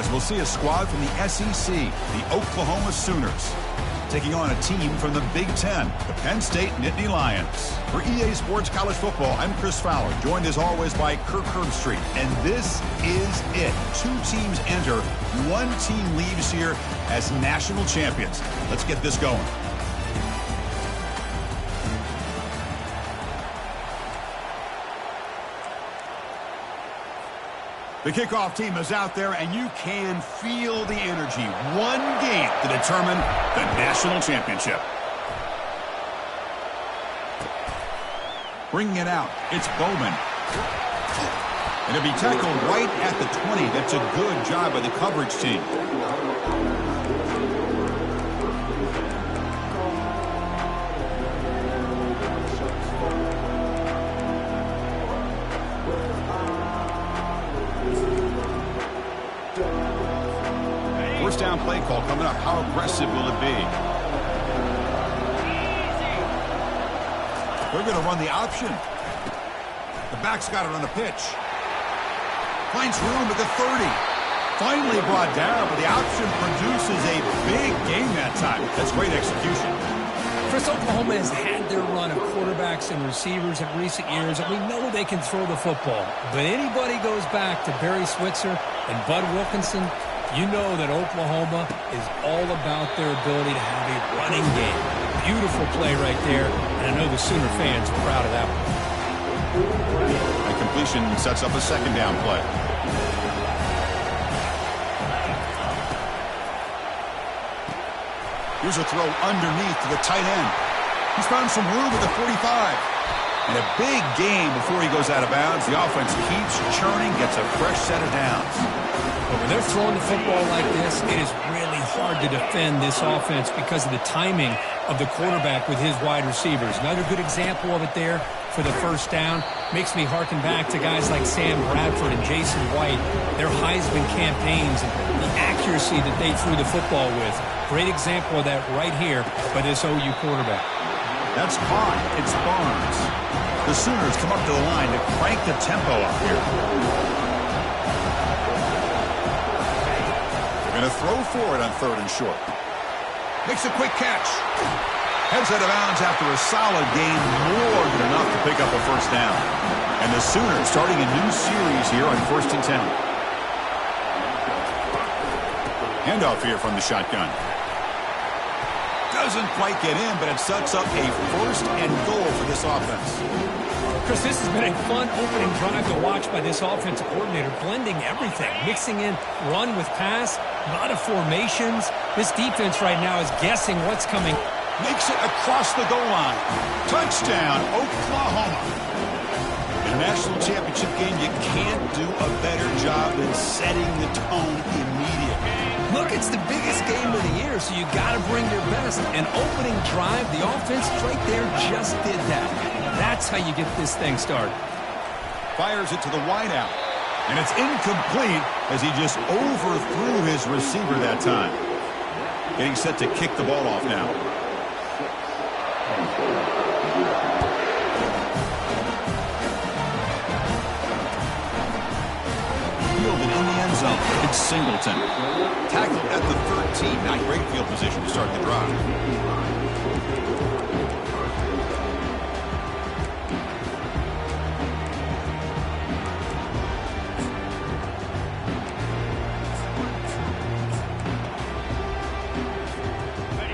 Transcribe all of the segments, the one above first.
as we'll see a squad from the SEC, the Oklahoma Sooners, taking on a team from the Big Ten, the Penn State Nittany Lions. For EA Sports College Football, I'm Chris Fowler, joined as always by Kirk Herbstreit. And this is it. 2 teams enter, 1 team leaves here as national champions. Let's get this going. The kickoff team is out there, and you can feel the energy. 1 game to determine the national championship. Bringing it out, it's Bowman. And it'll be tackled right at the 20. That's a good job by the coverage team. First down play call coming up. How aggressive will it be? They're going to run the option. The back's got it on the pitch. Finds room at the 30. Finally brought down, but the option produces a big gain that time. That's great execution. Chris, Oklahoma has had their run of quarterbacks and receivers in recent years, and we know they can throw the football. But anybody goes back to Barry Switzer and Bud Wilkinson, you know that Oklahoma is all about their ability to have a running game. Beautiful play right there, and I know the Sooner fans are proud of that one. That completion sets up a second down play. Here's a throw underneath to the tight end. He's found some room at the 45. And a big gain before he goes out of bounds. The offense keeps churning, gets a fresh set of downs. But when they're throwing the football like this, it is really hard to defend this offense because of the timing of the quarterback with his wide receivers. Another good example of it there for the first down. Makes me harken back to guys like Sam Bradford and Jason White, their Heisman campaigns and the accuracy that they threw the football with. Great example of that right here by this OU quarterback. That's fine. It's Barnes. The Sooners come up to the line to crank the tempo up here. They're going to throw for it on 3rd and short. Makes a quick catch. Heads out of bounds after a solid gain, more than enough to pick up a first down. And the Sooners starting a new series here on 1st and 10. Handoff here from the shotgun. Doesn't quite get in, but it sets up a 1st and goal for this offense. Chris, this has been a fun opening drive to watch by this offensive coordinator, blending everything, mixing in run with pass, a lot of formations. This defense right now is guessing what's coming. Makes it across the goal line. Touchdown, Oklahoma. In a national championship game, you can't do a better job than setting the tone immediately. Look, it's the biggest game of the year, so you got to bring your best. An opening drive, the offense right there just did that. That's how you get this thing started. Fires it to the wideout, and it's incomplete as he just overthrew his receiver that time. Getting set to kick the ball off now. Fielded in the end zone. It's Singleton. Tackled at the 13. Not great field position to start the drive.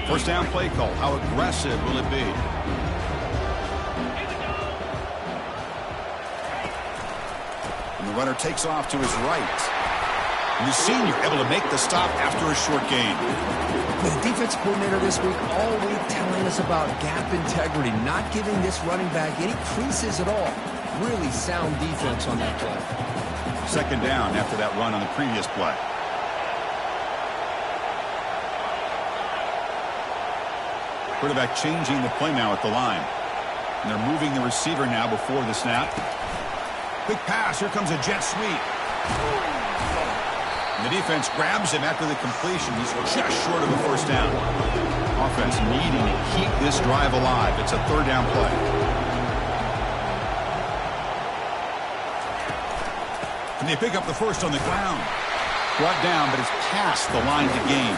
First down play call. How aggressive will it be? And the runner takes off to his right. And the senior able to make the stop after a short gain. The defensive coordinator this week all week telling us about gap integrity, not giving this running back any creases at all. Really sound defense on that play. Second down after that run on the previous play. Quarterback changing the play now at the line. And they're moving the receiver now before the snap. Quick pass. Here comes a jet sweep. And the defense grabs him after the completion. He's just short of a first down. Offense needing to keep this drive alive. It's a third down play. And they pick up the first on the ground. Brought down, but it's past the line to gain.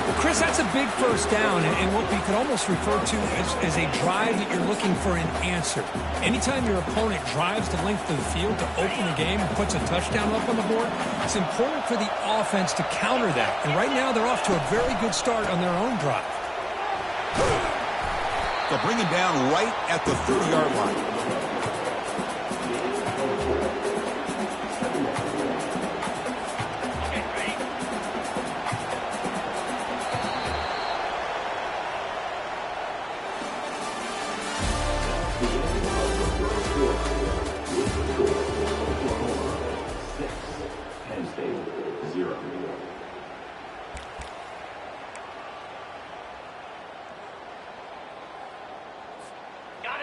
Well, Chris, that's a big first down, and what we could almost refer to as a drive that you're looking for an answer. Anytime your opponent drives the length of the field to open the game and puts a touchdown up on the board, it's important for the offense to counter that. And right now, they're off to a very good start on their own drive. They'll bring him down right at the 30-yard line.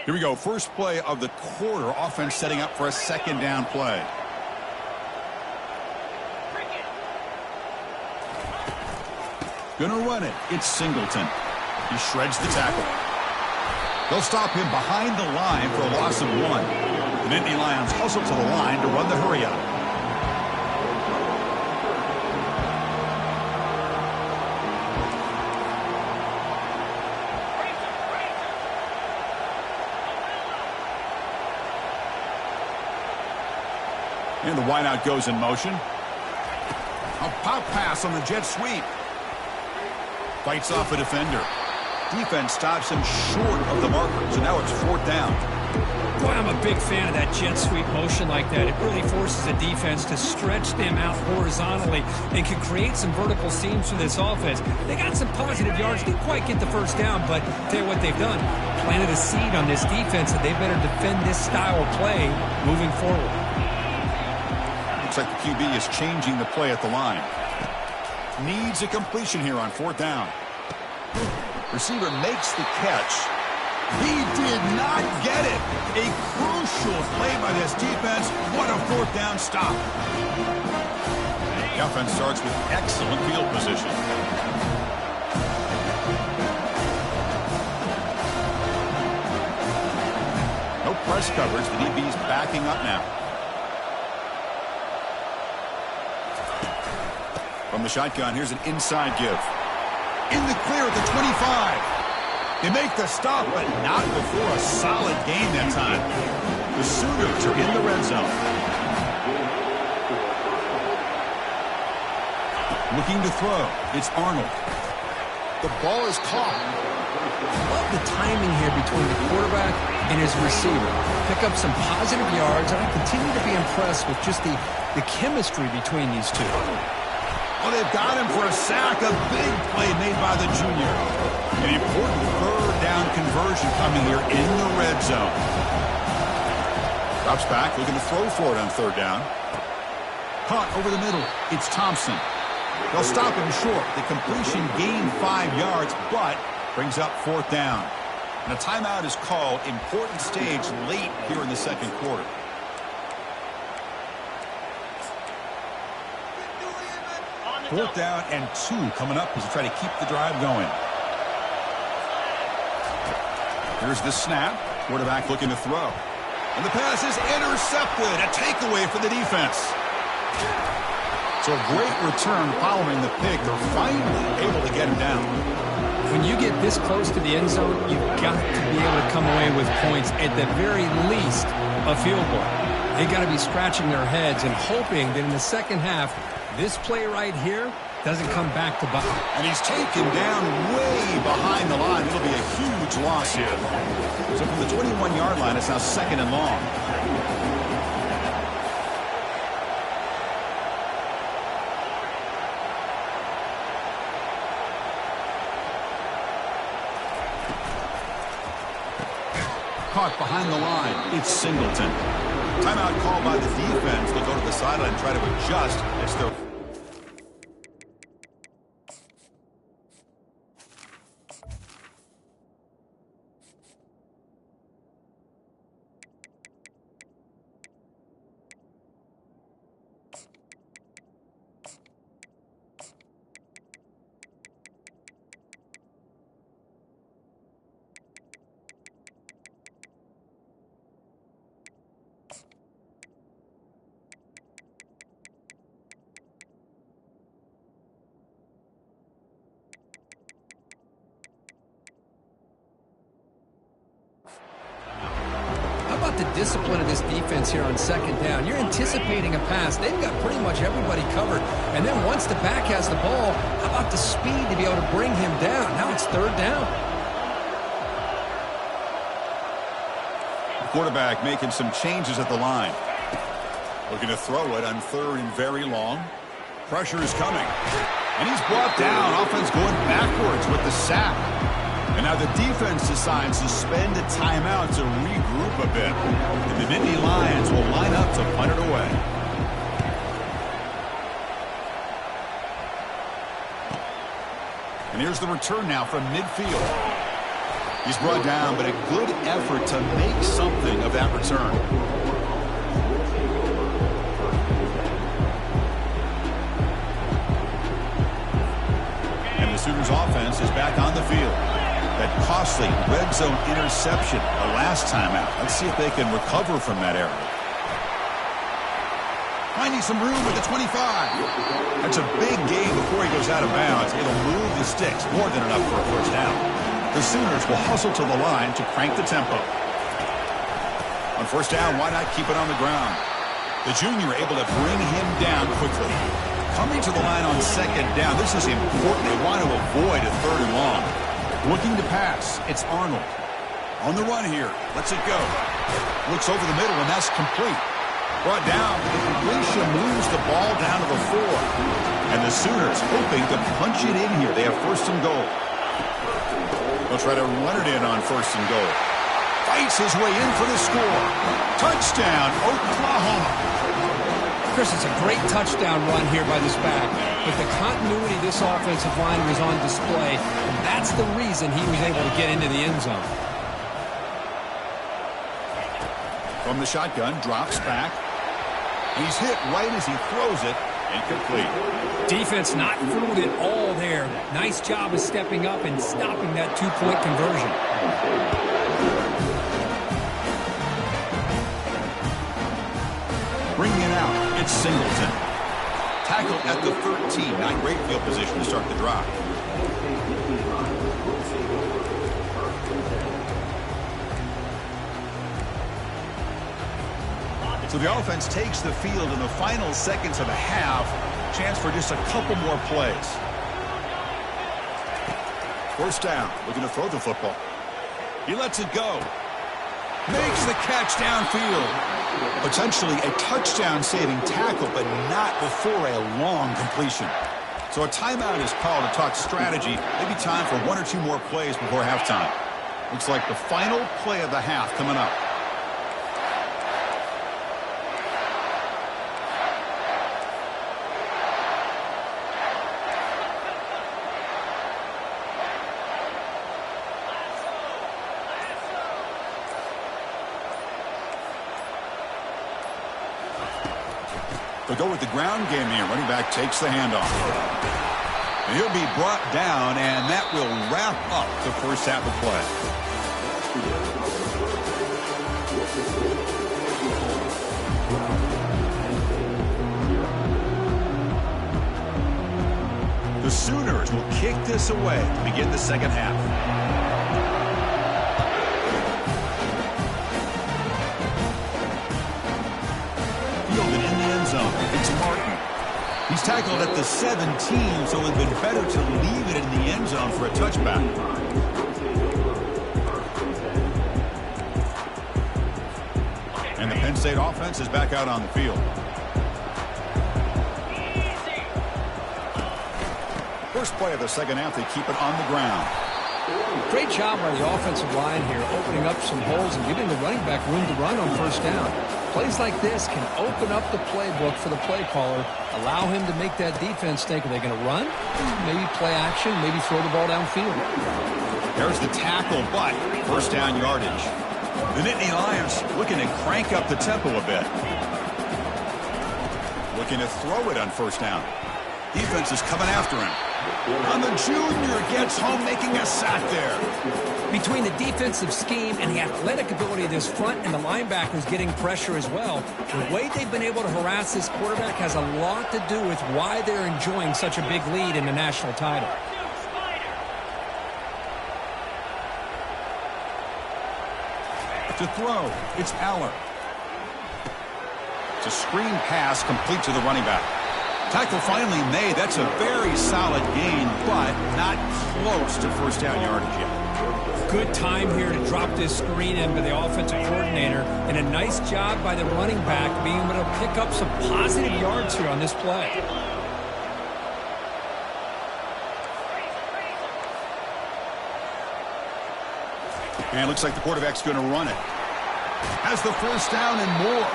Here we go. First play of the quarter. Offense setting up for a second down play. Gonna run it. It's Singleton. He shreds the tackle. They'll stop him behind the line for a loss of 1. The Nittany Lions hustle to the line to run the hurry up. And the wideout goes in motion. A pop pass on the jet sweep. Fights off a defender. Defense stops him short of the marker, so now it's 4th down. Boy, I'm a big fan of that jet sweep motion like that. It really forces a defense to stretch them out horizontally and can create some vertical seams for this offense. They got some positive yards. Didn't quite get the first down, but tell you what they've done. Planted a seed on this defense that they better defend this style of play moving forward. Looks like the QB is changing the play at the line. Needs a completion here on 4th down. Receiver makes the catch. He did not get it. A crucial play by this defense. What a 4th down stop. The offense starts with excellent field position. No press coverage. The DB's backing up now. From the shotgun, here's an inside give. In the clear at the 25. They make the stop, but not before a solid gain that time. The Sooners are in the red zone. Looking to throw. It's Arnold. The ball is caught. Love the timing here between the quarterback and his receiver. Pick up some positive yards, and I continue to be impressed with just the chemistry between these two. Oh, they've got him for a sack. A big play made by the junior. An important 3rd down conversion coming here in the red zone. Drops back, looking to throw for it on 3rd down. Caught over the middle. It's Thompson. They'll stop him short. The completion gained 5 yards, but brings up 4th down. And a timeout is called. Important stage late here in the second quarter. Fourth down and 2 coming up as they try to keep the drive going. Here's the snap. Quarterback looking to throw. And the pass is intercepted. A takeaway for the defense. So a great return following the pick. They're finally able to get him down. When you get this close to the end zone, you've got to be able to come away with points, at the very least, a field goal. They've got to be scratching their heads and hoping that in the second half, this play right here doesn't come back to bite. And he's taken down way behind the line. It'll be a huge loss here. So from the 21-yard line, it's now 2nd and long. Caught behind the line. It's Singleton. Timeout called by the defense. They'll go to the sideline and try to adjust. It's their discipline of this defense here on second down. You're anticipating a pass. They've got pretty much everybody covered. And then once the back has the ball, how about the speed to be able to bring him down? Now it's third down. Quarterback making some changes at the line. Looking to throw it on third and very long. Pressure is coming. And he's brought down. Offense going backwards with the sack. And now the defense decides to spend a timeout to regroup a bit. And the Nittany Lions will line up to punt it away. And here's the return now from midfield. He's brought down, but a good effort to make something of that return. And the Sooners offense is back on the field. That costly red zone interception the last time out. Let's see if they can recover from that error. Finding some room with the 25. That's a big gain before he goes out of bounds. It'll move the sticks. More than enough for a first down. The Sooners will hustle to the line to crank the tempo. On first down, why not keep it on the ground? The junior able to bring him down quickly. Coming to the line on second down. This is important. They want to avoid a third and long. Looking to pass. It's Arnold. On the run here. Lets it go. Looks over the middle, and that's complete. Brought down. The completion moves the ball down to the 4. And the Sooners hoping to punch it in here. They have first and goal. They'll try to run it in on first and goal. Fights his way in for the score. Touchdown, Oklahoma. Chris, it's a great touchdown run here by this back. But the continuity of this offensive line was on display, and that's the reason he was able to get into the end zone. From the shotgun, drops back. He's hit right as he throws it. Incomplete. Defense not fooled at all there. Nice job of stepping up and stopping that two-point conversion. Bringing it out, it's Singleton. Tackled at the 13. Not great field position to start the drive. So the offense takes the field in the final seconds of the half. Chance for just a couple more plays. First down. Looking to throw the football. He lets it go. Makes the catch downfield. Potentially a touchdown-saving tackle, but not before a long completion. So a timeout is called to talk strategy. Maybe time for one or two more plays before halftime. Looks like the final play of the half coming up. They'll go with the ground game here. Running back takes the handoff. And he'll be brought down, and that will wrap up the first half of play. The Sooners will kick this away to begin the second half. Zone. It's Martin. He's tackled at the 17, so it would have been better to leave it in the end zone for a touchback. And the Penn State offense is back out on the field. First play of the second half, they keep it on the ground. Great job by the offensive line here, opening up some holes and giving the running back room to run on first down. Plays like this can open up the playbook for the play caller, allow him to make that defense think, are they going to run? Maybe play action, maybe throw the ball downfield. There's the tackle, but first down yardage. The Nittany Lions looking to crank up the tempo a bit. Looking to throw it on first down. Defense is coming after him. And the junior gets home, making a sack there. Between the defensive scheme and the athletic ability of this front and the linebackers getting pressure as well, the way they've been able to harass this quarterback has a lot to do with why they're enjoying such a big lead in the national title. To throw, it's Aller. It's a screen pass complete to the running back. Tackle finally made. That's a very solid gain, but not close to first down yardage yet. Good time here to drop this screen in by the offensive coordinator, and a nice job by the running back being able to pick up some positive yards here on this play. And it looks like the quarterback's going to run it. Has the first down and more.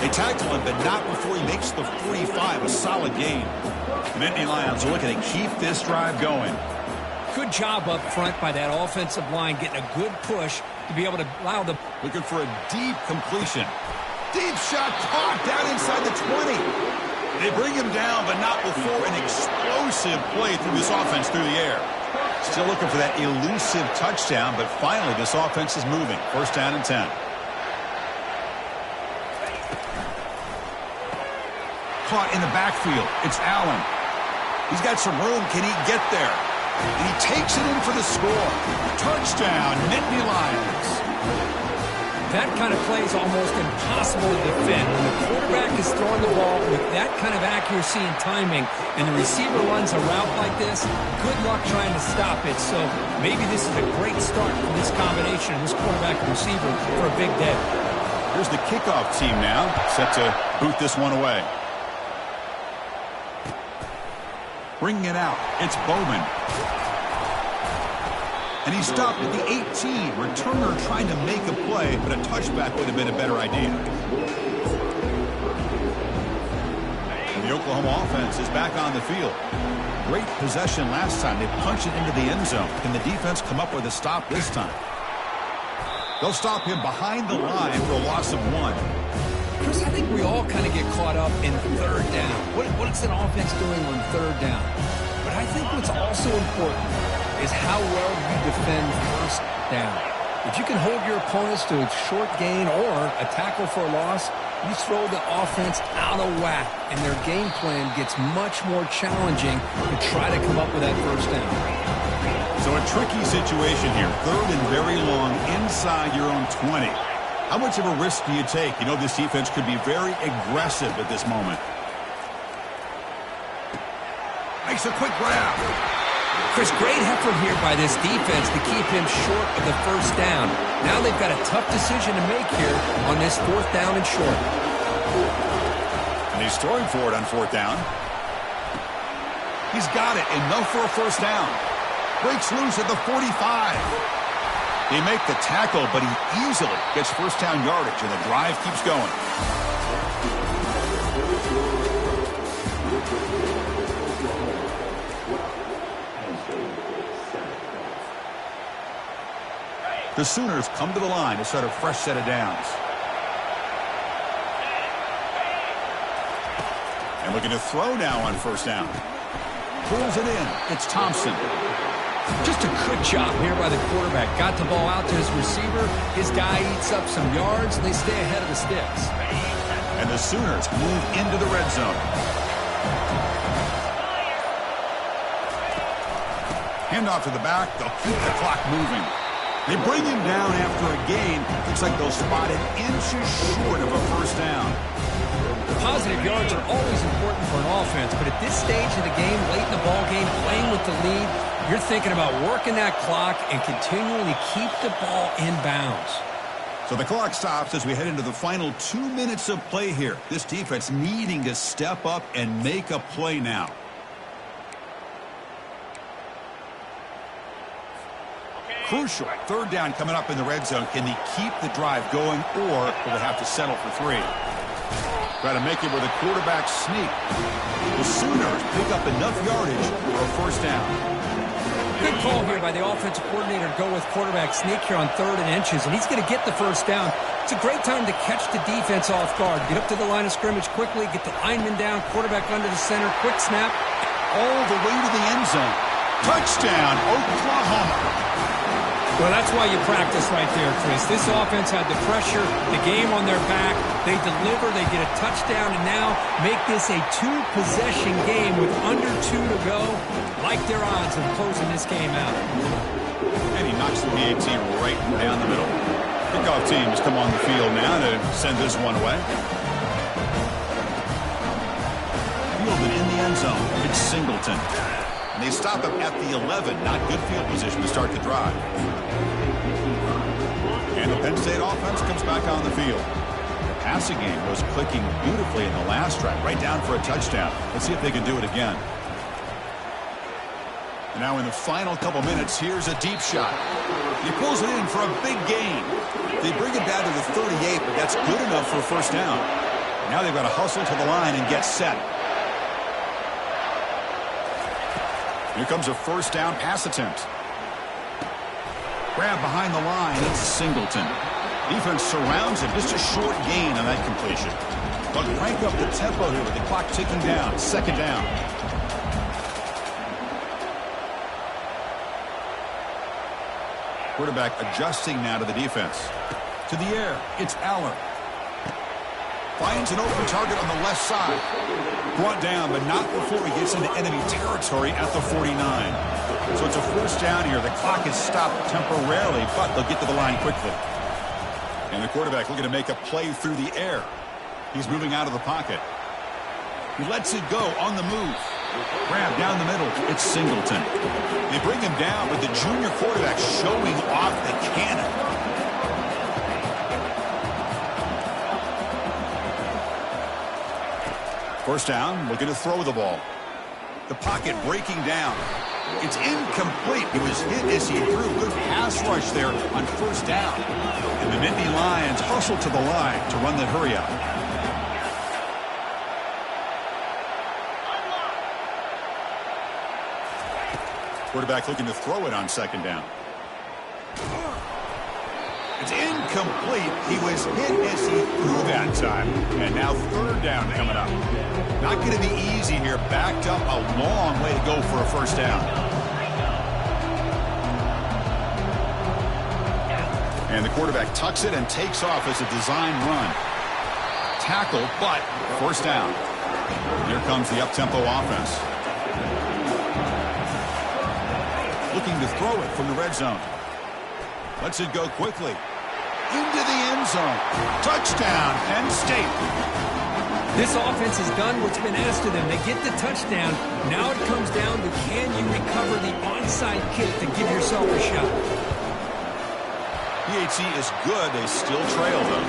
They tackle him, but not before he makes the 45. A solid gain. The Nittany Lions are looking to keep this drive going. Good job up front by that offensive line, getting a good push to be able to allow the... Looking for a deep completion. Deep shot caught down inside the 20. They bring him down, but not before an explosive play through this offense through the air. Still looking for that elusive touchdown, but finally this offense is moving. First down and 10. Caught in the backfield. It's Allen. He's got some room. Can he get there? And he takes it in for the score. Touchdown, Nittany Lions. That kind of play is almost impossible to defend. When the quarterback is throwing the ball with that kind of accuracy and timing, and the receiver runs a route like this, good luck trying to stop it. So maybe this is a great start for this combination, this quarterback and receiver, for a big day. Here's the kickoff team now, set to boot this one away. Bringing it out, it's Bowman. And he stopped at the 18. Returner trying to make a play, but a touchback would have been a better idea. And the Oklahoma offense is back on the field. Great possession last time. They punched it into the end zone. Can the defense come up with a stop this time? They'll stop him behind the line for a loss of 1. Chris, I think we all kind of get caught up in third down. What's an offense doing on third down? But I think what's also important is how well you defend first down. If you can hold your opponents to a short gain or a tackle for a loss, you throw the offense out of whack, and their game plan gets much more challenging to try to come up with that first down. So a tricky situation here. Third and very long inside your own 20. How much of a risk do you take? You know this defense could be very aggressive at this moment. Makes a quick grab. Chris, great effort here by this defense to keep him short of the first down. Now they've got a tough decision to make here on this fourth down and short. And he's throwing for it on fourth down. He's got it. Enough for a first down. Breaks loose at the 45. They make the tackle, but he easily gets first down yardage, and the drive keeps going. The Sooners come to the line to start a fresh set of downs. And looking to throw now on first down. Pulls it in. It's Thompson. Just a good job here by the quarterback. Got the ball out to his receiver. His guy eats up some yards, and they stay ahead of the sticks. And the Sooners move into the red zone. Handoff to the back. They'll keep the clock moving. They bring him down after a gain. Looks like they'll spot it inches short of a first down. Positive yards are always important for an offense, but at this stage of the game, late in the ball game, playing with the lead, you're thinking about working that clock and continuing to keep the ball in bounds. So the clock stops as we head into the final 2 minutes of play here. This defense needing to step up and make a play now. Crucial. Third down coming up in the red zone. Can they keep the drive going, or will they have to settle for 3? Try to make it with a quarterback sneak. The Sooners pick up enough yardage for a first down. Good call here by the offensive coordinator to go with quarterback sneak here on 3rd and inches, and he's going to get the first down. It's a great time to catch the defense off guard. Get up to the line of scrimmage quickly, get the lineman down, quarterback under the center, quick snap. All the way to the end zone. Touchdown, Oklahoma. Well, that's why you practice right there, Chris. This offense had the pressure, the game on their back. They deliver, they get a touchdown, and now make this a 2-possession game with under 2 to go. Like their odds of closing this game out. And he knocks the PAT right down the middle. Kickoff teams come on the field now to send this one away. Singleton. And they stop him at the 11. Not good field position to start the drive. And the Penn State offense comes back on the field. The passing game was clicking beautifully in the last drive, right down for a touchdown. Let's see if they can do it again. And now in the final couple minutes, here's a deep shot. He pulls it in for a big gain. They bring it down to the 38, but that's good enough for a first down. Now they've got to hustle to the line and get set. Here comes a first down pass attempt. Grab behind the line. It's Singleton. Defense surrounds him. Just a short gain on that completion. But crank up the tempo here with the clock ticking down. Second down. Quarterback adjusting now to the defense. To the air. It's Aller. Finds an open target on the left side. Brought down, but not before he gets into enemy territory at the 49. So it's a first down here. The clock is stopped temporarily, but they'll get to the line quickly. And the quarterback looking to make a play through the air. He's moving out of the pocket. He lets it go on the move. Grab down the middle. It's Singleton. They bring him down, but the junior quarterback showing off the cannon. First down, looking to throw the ball. The pocket breaking down. It's incomplete. He was hit as he threw. Good pass rush there on first down. And the Nittany Lions hustle to the line to run that hurry out. Quarterback looking to throw it on second down. It's incomplete. He was hit as he threw that time. And now third down coming up. Not going to be easy here. Backed up a long way to go for a first down. And the quarterback tucks it and takes off as a design run. Tackle, but first down. Here comes the up-tempo offense. Looking to throw it from the red zone. Lets it go quickly. Into the end zone. Touchdown, Penn State. This offense has done what's been asked of them. They get the touchdown. Now it comes down to can you recover the onside kick to give yourself a shot. PHC is good. They still trail them.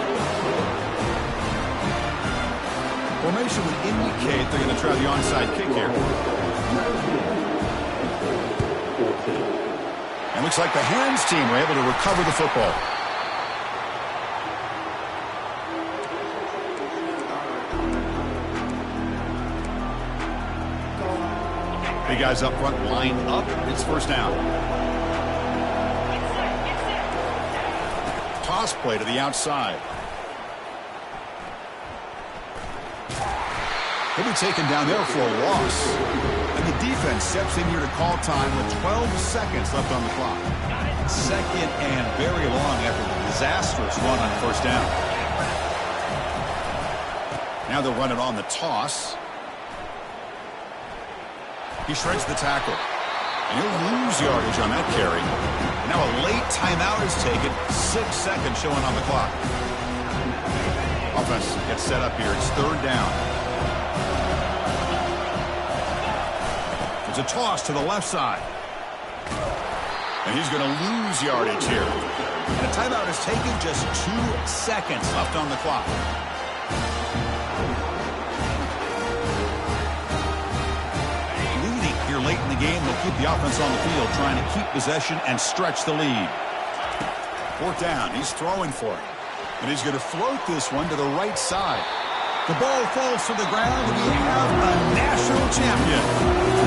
Formation would indicate they're going to try the onside kick here. And looks like the hands team were able to recover the football. Big guys up front line up. It's first down. Toss play to the outside. He'll be taken down there for a loss. And the defense steps in here to call time with 12 seconds left on the clock. Second and very long after the disastrous run on first down. Now they'll run it on the toss. He shreds the tackle. And he'll lose yardage on that carry. Now a late timeout is taken. 6 seconds showing on the clock. Offense gets set up here. It's third down. It's a toss to the left side. And he's going to lose yardage here. And a timeout is taken. Just 2 seconds left on the clock. Leading here late in the game will keep the offense on the field, trying to keep possession and stretch the lead. Fourth down. He's throwing for it. And he's going to float this one to the right side. The ball falls to the ground, and we have a national champion.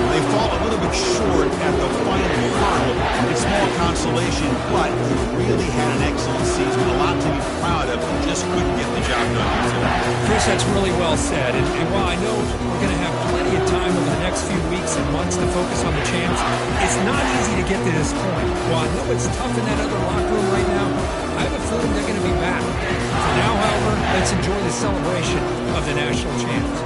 They fall a little bit short at the final hurdle. It's small consolation, but he really had an excellent season. A lot to be proud of. Just couldn't get the job done today. Chris, that's really well said. And while I know we're going to have plenty of time over the next few weeks and months to focus on the champs, it's not easy to get to this point. While I know it's tough in that other locker room right now, I have a feeling they're going to be back. For now, however, let's enjoy the celebration of the national champs.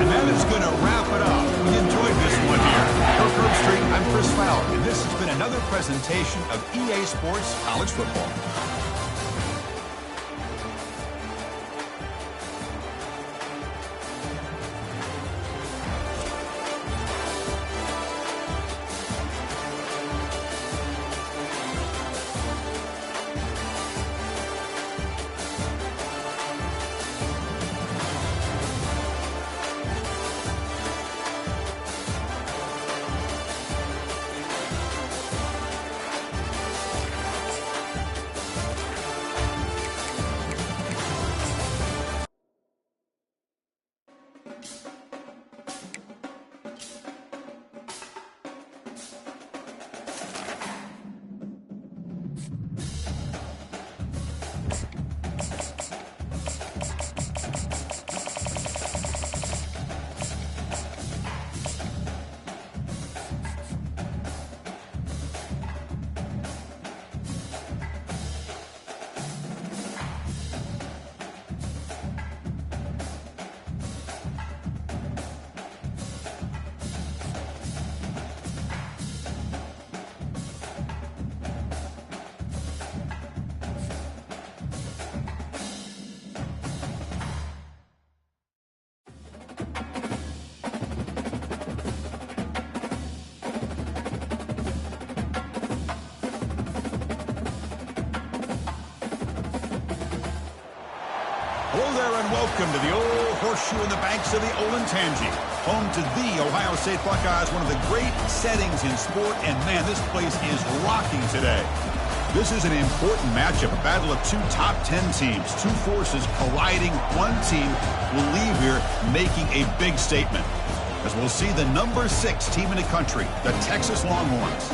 And that is going to wrap it up. We enjoyed this one here. For Curb Street, I'm Chris Fowler, and this has been another presentation of EA Sports College Football. there and welcome to the old horseshoe in the banks of the Olentangy. Home to the Ohio State Buckeyes, one of the great settings in sport, and man, this place is rocking today. This is an important matchup, a battle of two top 10 teams, two forces colliding. One team will leave here making a big statement, as we'll see the number 6 team in the country, the Texas Longhorns,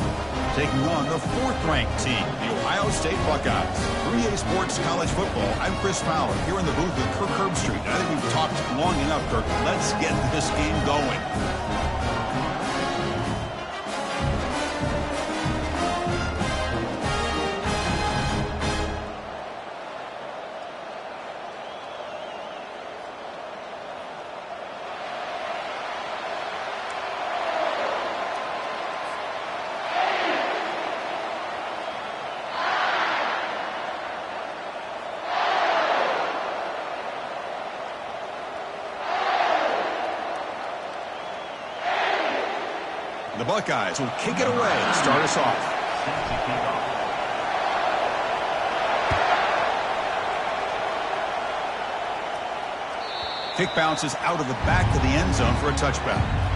taking on the 4th-ranked team, the Ohio State Buckeyes. For EA Sports College Football, I'm Chris Fowler, here in the booth with Kirk Herbstreit. I think we've talked long enough, Kirk. Let's get this game going. The Buckeyes will kick it away to start us off. Kick bounces out of the back of the end zone for a touchback.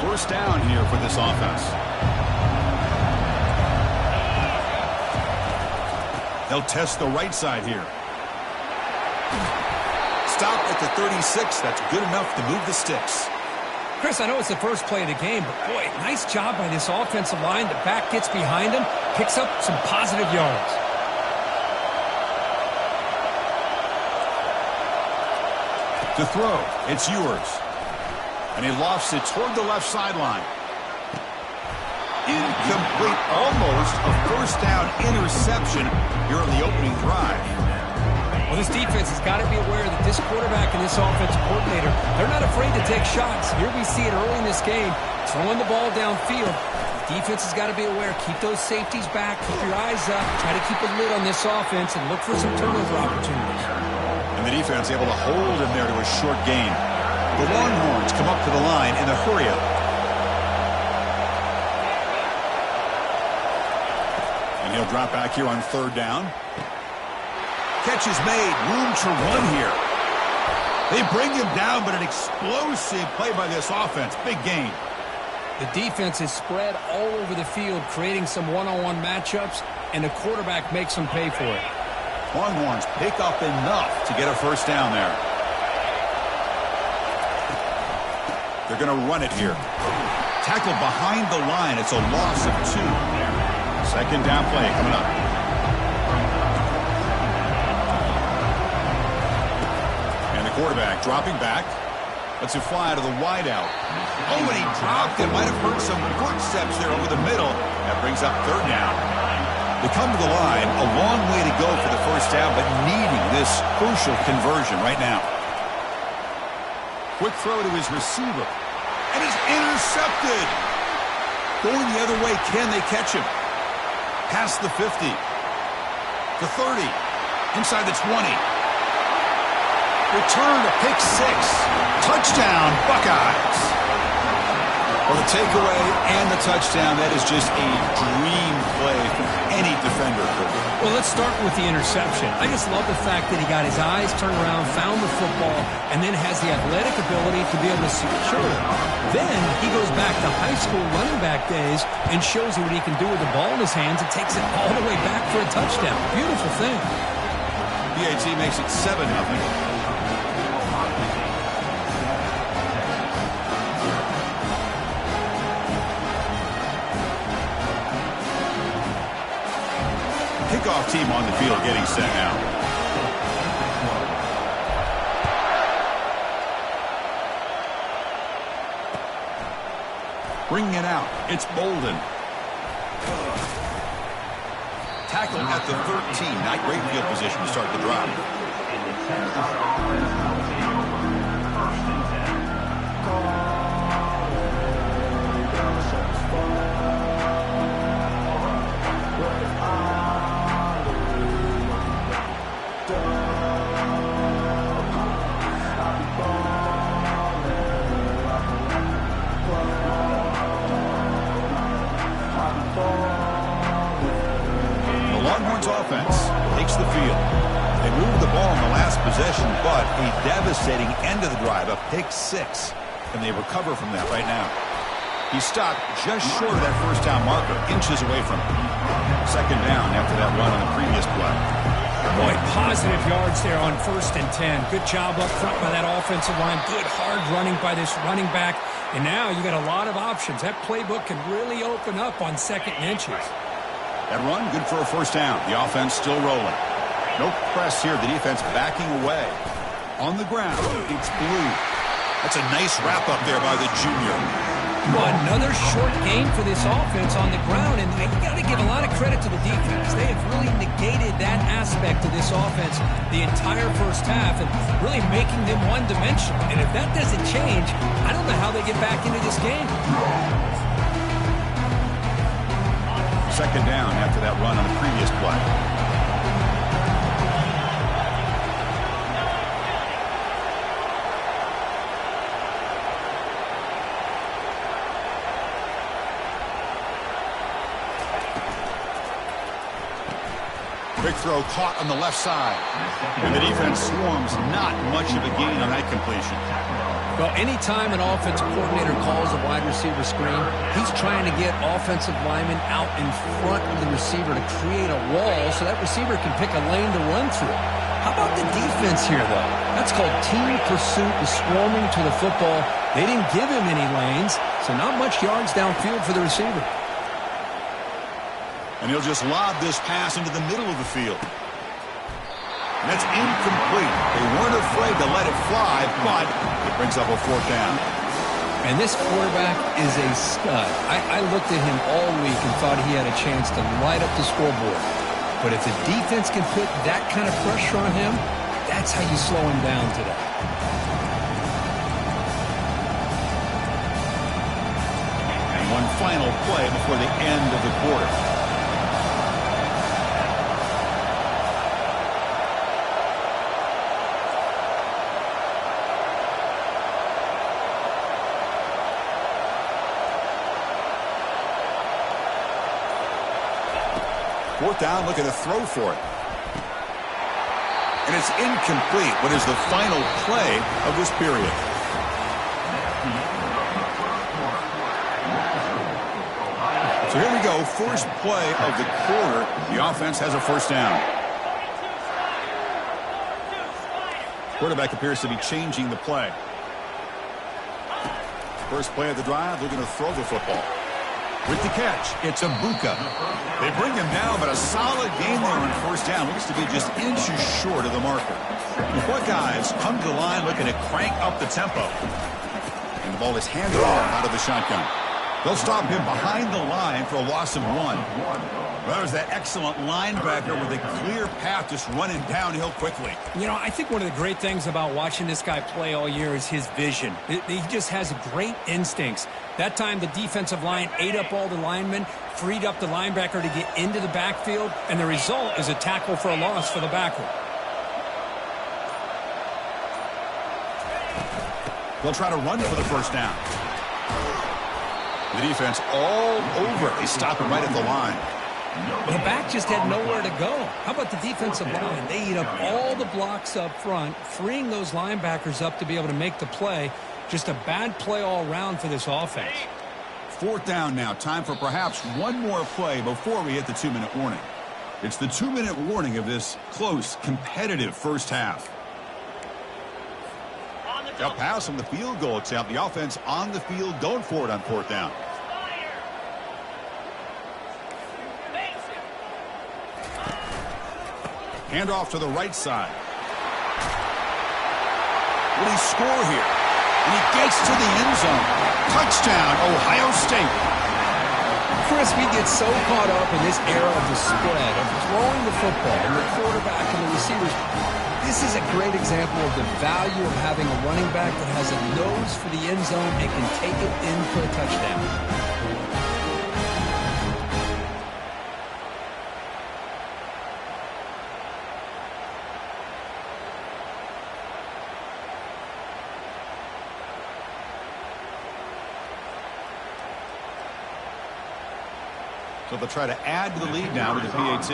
First down here for this offense. They'll test the right side here. Stop at the 36. That's good enough to move the sticks. Chris, I know it's the first play of the game, but boy, nice job by this offensive line. The back gets behind him, picks up some positive yards. To throw, it's Ewers. And he lofts it toward the left sideline. Incomplete, almost a first down interception here on the opening drive. Well, this defense has got to be aware that this quarterback and this offensive coordinator, they're not afraid to take shots. Here we see it early in this game, throwing the ball downfield. The defense has got to be aware. Keep those safeties back. Keep your eyes up. Try to keep a lid on this offense and look for some turnover opportunities. And the defense able to hold him there to a short gain. The Longhorns come up to the line in a hurry-up. And he'll drop back here on third down. Catch is made. Room to run here. They bring him down, but an explosive play by this offense. Big gain. The defense is spread all over the field, creating some one-on-one matchups, and the quarterback makes them pay for it. Longhorns pick up enough to get a first down there. They're going to run it here. Tackled behind the line. It's a loss of 2. Second down play coming up. And the quarterback dropping back. Lets it fly to the wideout. Oh, and he dropped it. Might have hurt some footsteps there over the middle. That brings up third down. They come to the line. A long way to go for the first down, but needing this crucial conversion right now. Quick throw to his receiver. And it's intercepted. Going the other way, can they catch him? Past the 50. The 30. Inside the 20. Return to pick 6. Touchdown, Buckeyes. Well, the takeaway and the touchdown, that is just a dream play for any defender. Well, let's start with the interception. I just love the fact that he got his eyes turned around, found the football, and then has the athletic ability to be able to secure it. Then he goes back to high school running back days and shows you what he can do with the ball in his hands and takes it all the way back for a touchdown. Beautiful thing. BAT makes it 7-0. Kickoff team on the field getting set now. Bringing it out. It's Bolden. Tackle at the 13. Not great field position to start the drive. devastating end of the drive, a pick six. And they recover from that right now. He stopped just short of that first down marker, inches away from it. Second down after that run on the previous play. Boy, positive yards there on 1st and 10. Good job up front by that offensive line. Good hard running by this running back. And now you got a lot of options. That playbook can really open up on 2nd and inches. That run, good for a first down. The offense still rolling. No press here. The defense backing away. On the ground, it's Blue. That's a nice wrap-up there by the junior. Well, another short game for this offense on the ground, and you got to give a lot of credit to the defense. They have really negated that aspect of this offense the entire first half and really making them one-dimensional. And if that doesn't change, I don't know how they get back into this game. Second down after that run on the previous play. Quick throw caught on the left side. And the defense swarms. Not much of a gain on that completion. Well, anytime an offensive coordinator calls a wide receiver screen, he's trying to get offensive linemen out in front of the receiver to create a wall so that receiver can pick a lane to run through. How about the defense here, though? That's called team pursuit and swarming to the football. They didn't give him any lanes, so not much yards downfield for the receiver. And he'll just lob this pass into the middle of the field. And that's incomplete. They weren't afraid to let it fly, but it brings up a 4th down. And this quarterback is a stud. I looked at him all week and thought he had a chance to light up the scoreboard. But if the defense can put that kind of pressure on him, that's how you slow him down today. And one final play before the end of the quarter. Fourth down, looking to throw for it. And it's incomplete. What is the final play of this period? So here we go. First play of the quarter. The offense has a first down. Quarterback appears to be changing the play. First play of the drive, looking to throw the football. With the catch, it's Abuka. They bring him down, but a solid game there on first down. Looks to be just inches short of the marker. The Buckeyes come to the line looking to crank up the tempo. And the ball is handed off out of the shotgun. They'll stop him behind the line for a loss of 1. Well, there's that excellent linebacker with a clear path just running downhill quickly. You know, I think one of the great things about watching this guy play all year is his vision. He just has great instincts. That time, the defensive line ate up all the linemen, freed up the linebacker to get into the backfield, and the result is a tackle for a loss for the backer. They'll try to run for the first down. The defense all over. They stop him right at the line. The back just had nowhere to go. How about the defensive line? They eat up all the blocks up front, freeing those linebackers up to be able to make the play. Just a bad play all around for this offense. Fourth down now. Time for perhaps one more play before we hit the 2-minute warning. It's the 2-minute warning of this close, competitive first half. They'll pass from the field goal attempt. The offense on the field going for it on fourth down. Hand off to the right side. Will he score here? And he gets to the end zone. Touchdown, Ohio State. Chris, we get so caught up in this era of the spread, of throwing the football, and the quarterback and the receivers. This is a great example of the value of having a running back that has a nose for the end zone and can take it in for a touchdown. So they'll try to add to the lead now with the PAT.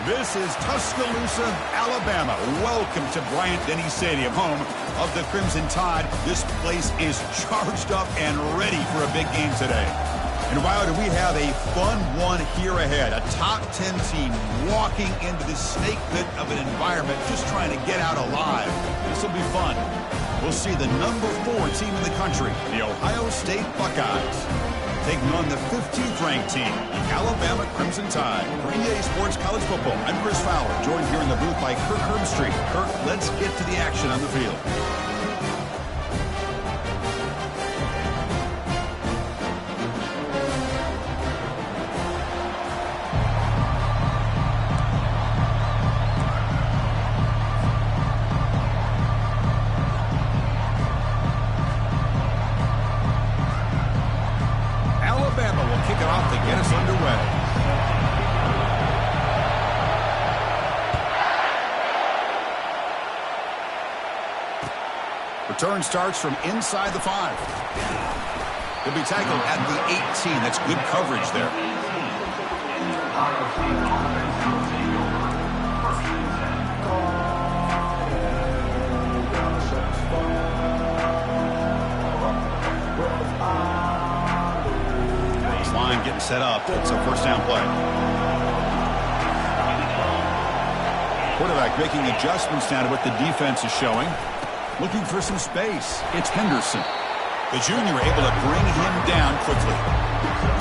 This is Tuscaloosa, Alabama. Welcome to Bryant-Denny Stadium, home of the Crimson Tide. This place is charged up and ready for a big game today. And wow, do we have a fun one here ahead. A top 10 team walking into this snake pit of an environment, just trying to get out alive. This will be fun. We'll see the number 4 team in the country, the Ohio State Buckeyes, taking on the 15th ranked team, the Alabama Crimson Tide. For EA Sports College Football, I'm Chris Fowler, joined here in the booth by Kirk Herbstreit. Kirk, let's get to the action on the field. Return starts from inside the 5. He'll be tackled at the 18. That's good coverage there. This line getting set up. It's a first down play. Quarterback making adjustments now to what the defense is showing. Looking for some space. It's Henderson. The junior able to bring him down quickly.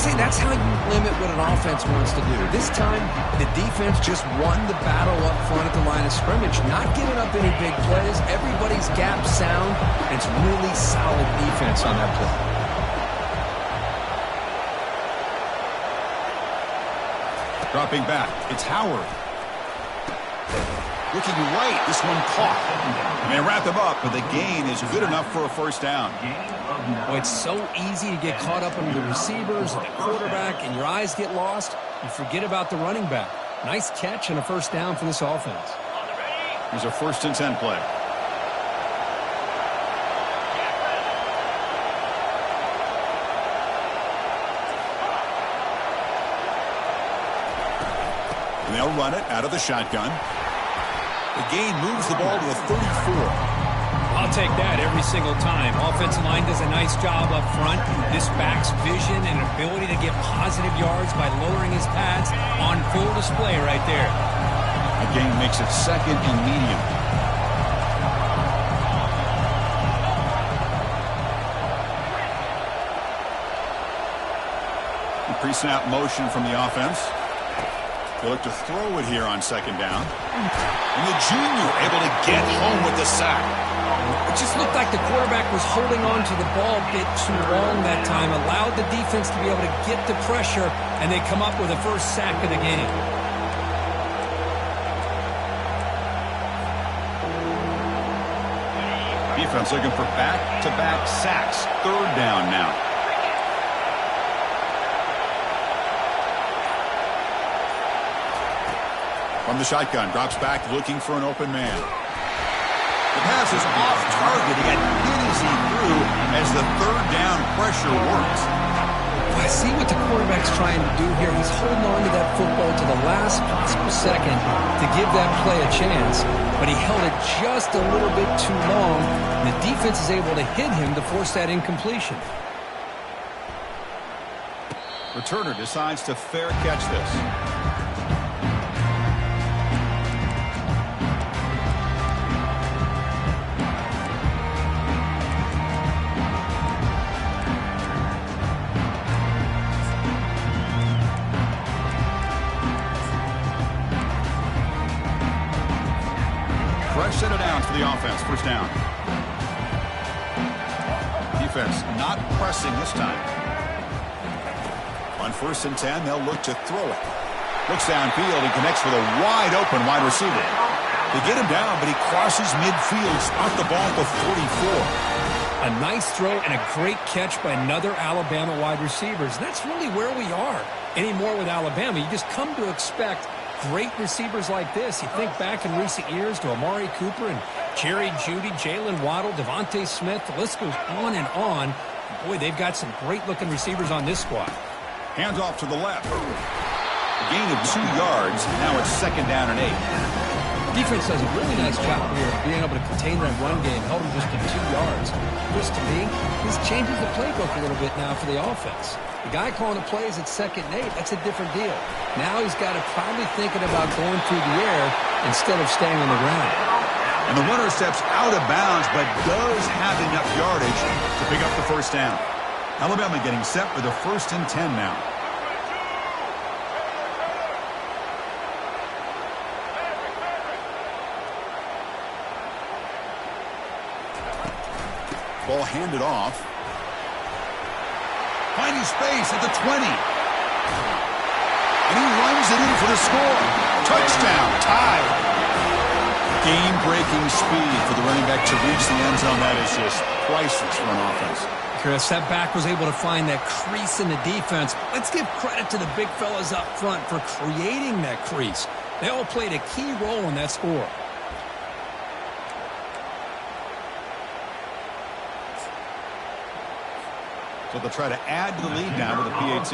See, that's how you limit what an offense wants to do. This time, the defense just won the battle up front at the line of scrimmage, not giving up any big plays. Everybody's gap sound, and it's really solid defense on that play. Dropping back, it's Howard. Looking right, this one caught. And they wrap him up, but the gain is good enough for a first down. Well, it's so easy to get caught up under the receivers and the quarterback, and your eyes get lost. You forget about the running back. Nice catch and a first down for this offense. Here's a 1st and 10 play. And they'll run it out of the shotgun. The gain moves the ball to the 34. I'll take that every single time. Offensive line does a nice job up front. This back's vision and ability to get positive yards by lowering his pads on full display right there. The gain makes it 2nd and medium. The pre-snap motion from the offense. They look to throw it here on 2nd down. And the junior able to get home with the sack. It just looked like the quarterback was holding on to the ball a bit too long that time, allowed the defense to be able to get the pressure, and they come up with the first sack of the game. Defense looking for back-to-back sacks. 3rd down now. From the shotgun, drops back, looking for an open man. The pass is off target. He got hit as he threw as the 3rd down pressure works. I see what the quarterback's trying to do here. He's holding on to that football to the last possible second to give that play a chance, but he held it just a little bit too long, and the defense is able to hit him to force that incompletion. Returner decides to fair catch this. Fresh set of downs for the offense. First down. Defense not pressing this time. On 1st and 10, they'll look to throw it. Looks downfield and connects with a wide open wide receiver. They get him down, but he crosses midfield, spot the ball at the 44. A nice throw and a great catch by another Alabama wide receivers. And that's really where we are anymore with Alabama. You just come to expect great receivers like this. You think back in recent years to Amari Cooper and Jerry Jeudy, Jalen Waddle, Devontae Smith. The list goes on and on. Boy, they've got some great-looking receivers on this squad. Hands off to the left. A gain of 2 yards. Now it's 2nd down and 8. Defense does a really nice job here of being able to contain that run game, held him just to 2 yards. Which, to me, this changes the playbook a little bit now for the offense. The guy calling the plays at 2nd and 8, that's a different deal. Now he's got to probably thinking about going through the air instead of staying on the ground. And the runner steps out of bounds, but does have enough yardage to pick up the 1st down. Alabama getting set for the 1st and 10 now. Ball handed off. Finding space at the 20. And he runs it in for the score. Touchdown, tied. Game-breaking speed for the running back to reach the end zone. That is just priceless for an offense. Chris, that back was able to find that crease in the defense. Let's give credit to the big fellas up front for creating that crease. They all played a key role in that score. So they'll try to add to the lead now with a PAT.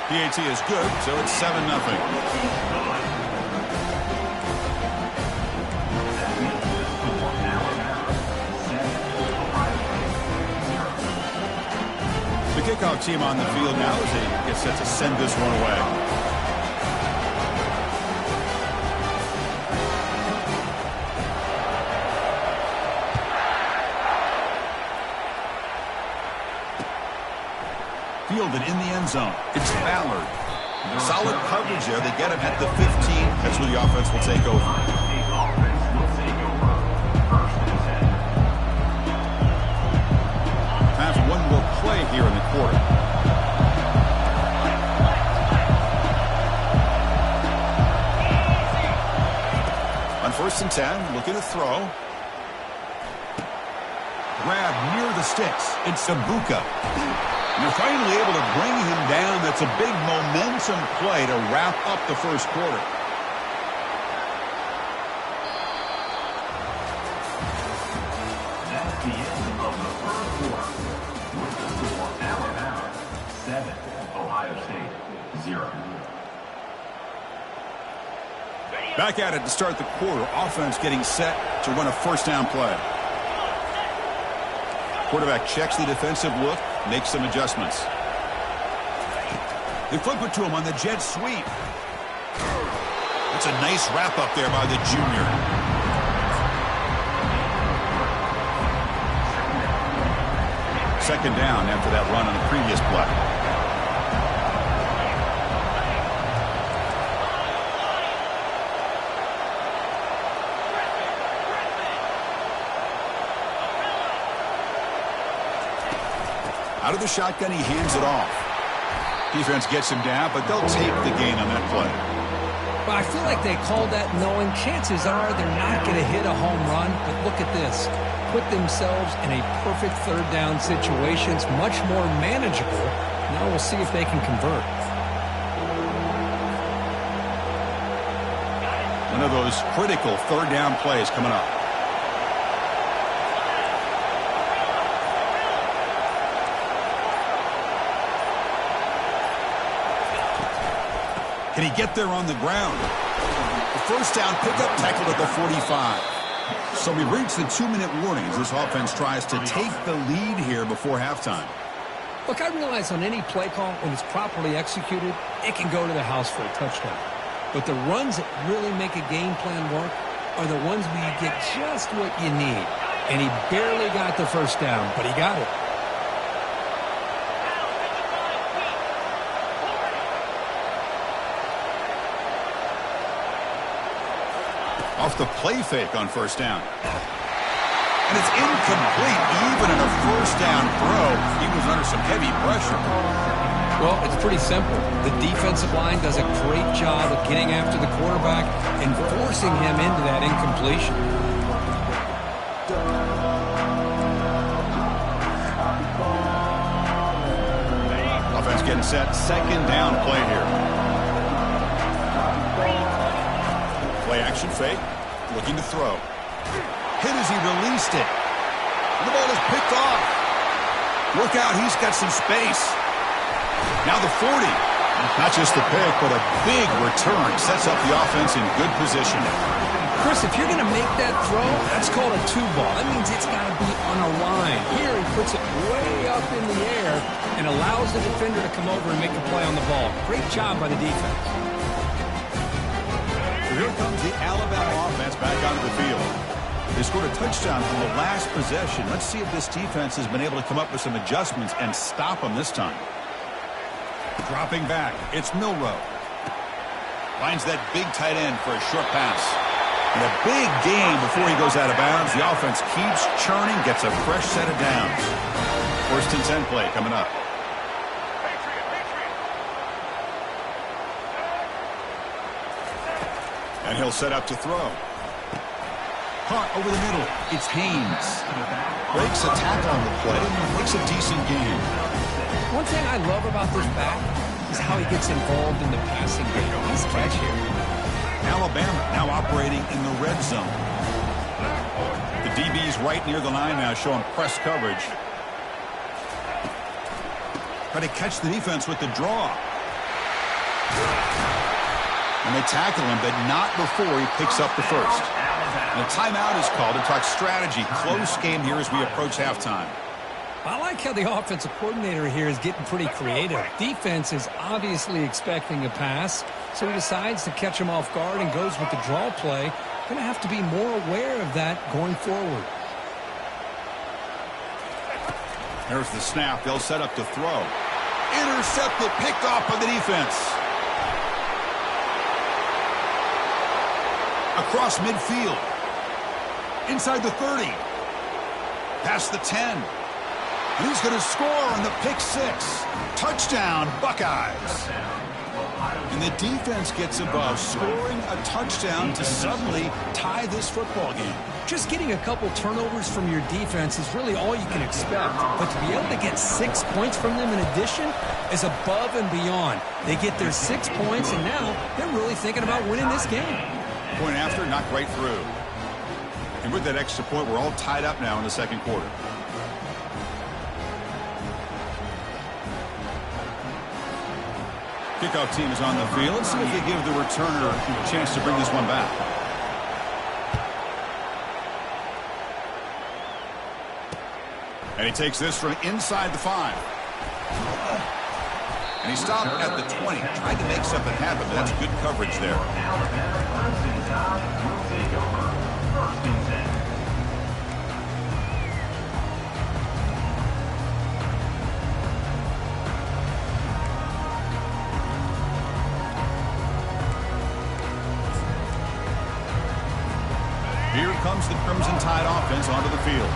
PAT is good, so it's 7-0. The kickoff team on the field now as they get set to send this one away. Fielded in the end zone. It's Ballard. Solid coverage there. They get him at the 15. That's where the offense will take over. Time for one more play here in the quarter. On 1st and 10, looking to throw. Grab near the sticks. It's Sabuka. And they're finally able to bring him down. That's a big momentum play to wrap up the 1st quarter. That's the end of the 1st quarter. For Alabama, 7, Ohio State, 0. Back at it to start the quarter. Offense getting set to run a 1st down play. Quarterback checks the defensive look, makes some adjustments. They flip it to him on the jet sweep. That's a nice wrap up there by the junior. Second down after that run on the previous play. Out of the shotgun, he hands it off. Defense gets him down, but they'll take the gain on that play. Well, I feel like they called that knowing chances are they're not going to hit a home run. But look at this. Put themselves in a perfect 3rd down situation. It's much more manageable. Now we'll see if they can convert. One of those critical 3rd down plays coming up. Can he get there on the ground? The 1st down pickup tackled at the 45. So we reach the 2-minute warning as this offense tries to take the lead here before halftime. Look, I realize on any play call, when it's properly executed, it can go to the house for a touchdown. But the runs that really make a game plan work are the ones where you get just what you need. And he barely got the 1st down, but he got it. Off the play fake on 1st down. And it's incomplete. Even in a 1st down throw, he was under some heavy pressure. Well, it's pretty simple. The defensive line does a great job of getting after the quarterback and forcing him into that incompletion. Offense getting set. 2nd down play here. Play action fake. Looking to throw. Hit as he released it. And the ball is picked off. Look out, he's got some space. Now the 40. Not just the pick, but a big return. Sets up the offense in good position. Chris, if you're going to make that throw, that's called a two ball. That means it's got to be on a line. Here he puts it way up in the air and allows the defender to come over and make a play on the ball. Great job by the defense. Here comes the Alabama offense back onto the field. They scored a touchdown on the last possession. Let's see if this defense has been able to come up with some adjustments and stop them this time. Dropping back, it's Milroe. Finds that big tight end for a short pass. And a big gain before he goes out of bounds. The offense keeps churning, gets a fresh set of downs. 1st and 10 play coming up. And he'll set up to throw. Caught over the middle. It's Haynes. Breaks a tackle on the play. Makes a decent gain. One thing I love about this back is how he gets involved in the passing game. Nice catch here. Alabama now operating in the red zone. The DB's right near the line now, showing press coverage. Try to catch the defense with the draw. And they tackle him, but not before he picks up the first. And a timeout is called to talk strategy. Close game here as we approach halftime. I like how the offensive coordinator here is getting pretty creative. Defense is obviously expecting a pass, so he decides to catch him off guard and goes with the draw play. Going to have to be more aware of that going forward. There's the snap. They'll set up to throw. Intercepted, picked off by the defense. Across midfield. Inside the 30. Past the 10. And he's going to score on the pick six. Touchdown, Buckeyes. And the defense gets above, scoring a touchdown to suddenly tie this football game. Just getting a couple turnovers from your defense is really all you can expect. But to be able to get 6 points from them in addition is above and beyond. They get their 6 points, and now they're really thinking about winning this game. Point after, knocked right through. And with that extra point, we're all tied up now in the second quarter. Kickoff team is on the field. Let's see if they give the returner a chance to bring this one back. And he takes this from inside the 5. And he stopped at the 20. Tried to make something happen, but that's good coverage there. Here comes the Crimson Tide offense onto the field.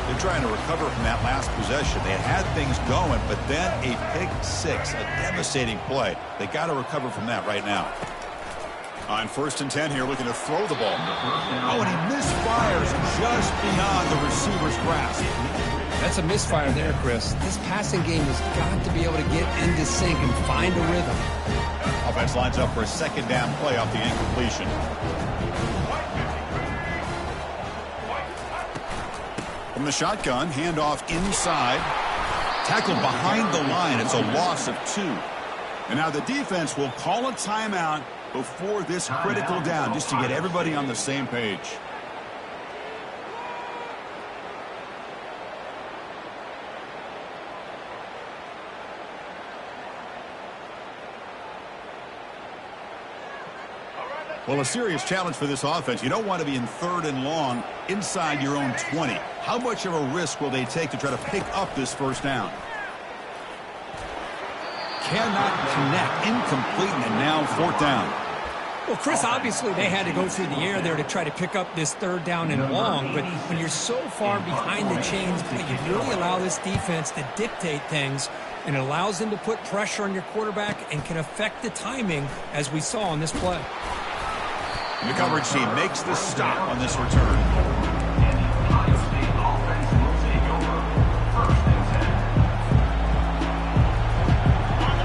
They're trying to recover from that last possession. They had things going, but then a pick six, a devastating play. They got to recover from that right now. On 1st and 10 here, looking to throw the ball. Oh, and he misfires just beyond the receiver's grasp. That's a misfire there, Chris. This passing game has got to be able to get into sync and find a rhythm. Offense lines up for a second down play off the incompletion. From the shotgun, handoff inside. Tackled behind the line. It's a loss of 2. And now the defense will call a timeout before this critical down, just to get everybody on the same page. Well, a serious challenge for this offense. You don't want to be in 3rd and long inside your own 20. How much of a risk will they take to try to pick up this first down? Cannot connect. Incomplete, and now 4th down. Well, Chris, obviously they had to go through the air there to try to pick up this 3rd down and long, but when you're so far behind the chains, you really allow this defense to dictate things, and it allows them to put pressure on your quarterback and can affect the timing, as we saw on this play. And the coverage team makes the stop on this return.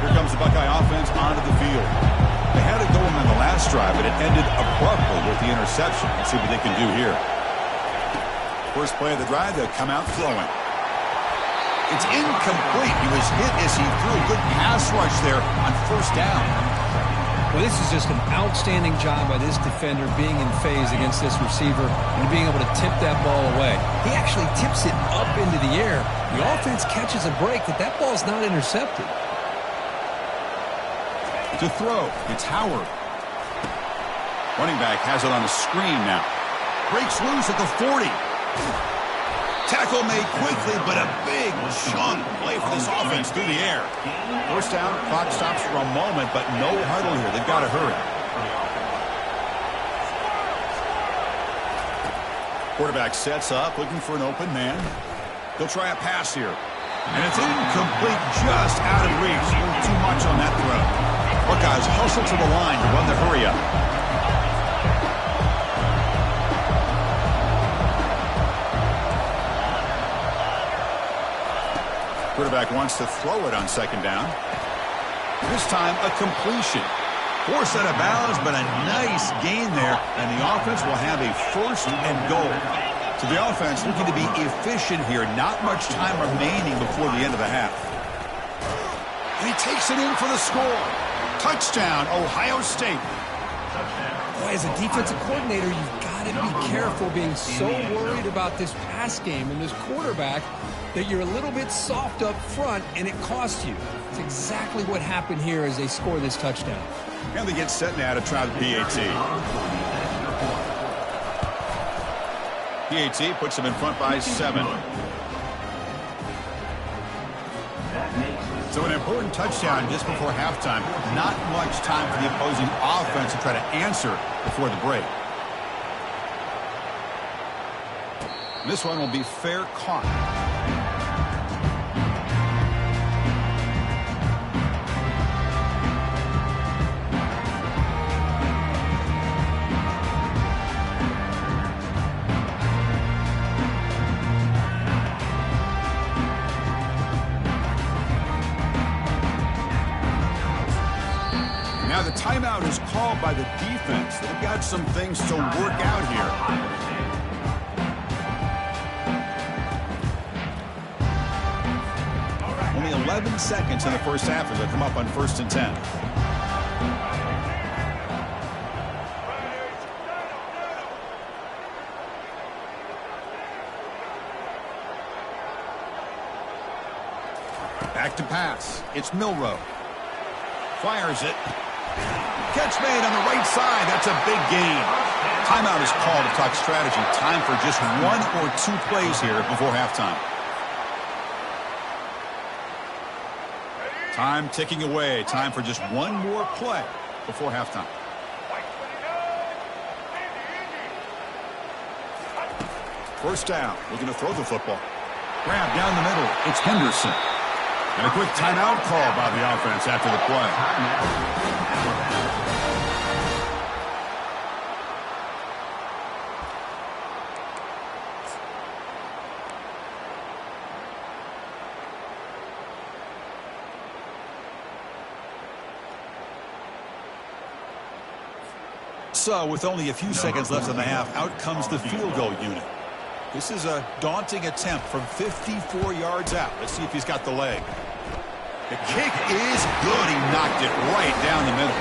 Here comes the Buckeye offense onto the field. They had it going on the last drive, but it ended abruptly with the interception. Let's see what they can do here. First play of the drive, they'll come out throwing. It's incomplete. He was hit as he threw a good pass rush there on first down. Well, this is just an outstanding job by this defender being in phase against this receiver and being able to tip that ball away. He actually tips it up into the air. The offense catches a break, but that ball's not intercepted. To throw, it's Howard. Running back has it on the screen now. Breaks loose at the 40. Tackle made quickly, but a big chunk play for this offense through the air. First down, clock stops for a moment, but no huddle here. They've got to hurry. Quarterback sets up, looking for an open man. He'll try a pass here. And it's incomplete, just out of reach. Too much on that throw. Buckeyes hustle to the line to run the hurry up. Quarterback wants to throw it on second down. This time, a completion. Forced out of bounds, but a nice gain there, and the offense will have a first and goal. So the offense looking to be efficient here. Not much time remaining before the end of the half. And he takes it in for the score. Touchdown, Ohio State. Boy, as a defensive coordinator, you've got to be careful being so worried about this pass game and this quarterback that you're a little bit soft up front, and it costs you. It's exactly what happened here as they score this touchdown. And they get set now to try the PAT. PAT puts them in front by 7. So an important touchdown just before halftime. Not much time for the opposing offense to try to answer before the break. This one will be fair caught. Now the timeout is called by the defense. They've got some things to work out here. Only 11 seconds in the first half as they come up on 1st and 10. Back to pass. It's Milroe. Fires it. Catch made on the right side. That's a big gain. Timeout is called to talk strategy. Time for just 1 or 2 plays here before halftime. Time ticking away. Time for just 1 more play before halftime. First down. Looking to throw the football. Grab down the middle. It's Henderson. And a quick timeout call by the offense after the play. So, with only a few seconds left in the half, out comes the field goal unit. This is a daunting attempt from 54 yards out. Let's see if he's got the leg. The kick is good. He knocked it right down the middle.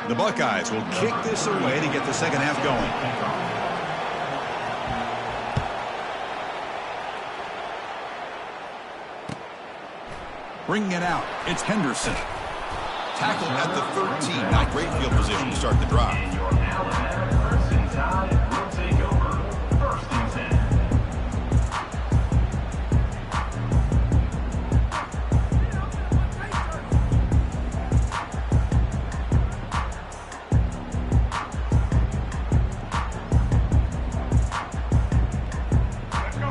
The Buckeyes will kick this away to get the second half going. Bringing it out, it's Henderson. Tackled at the 13. Not great field position to start the drive.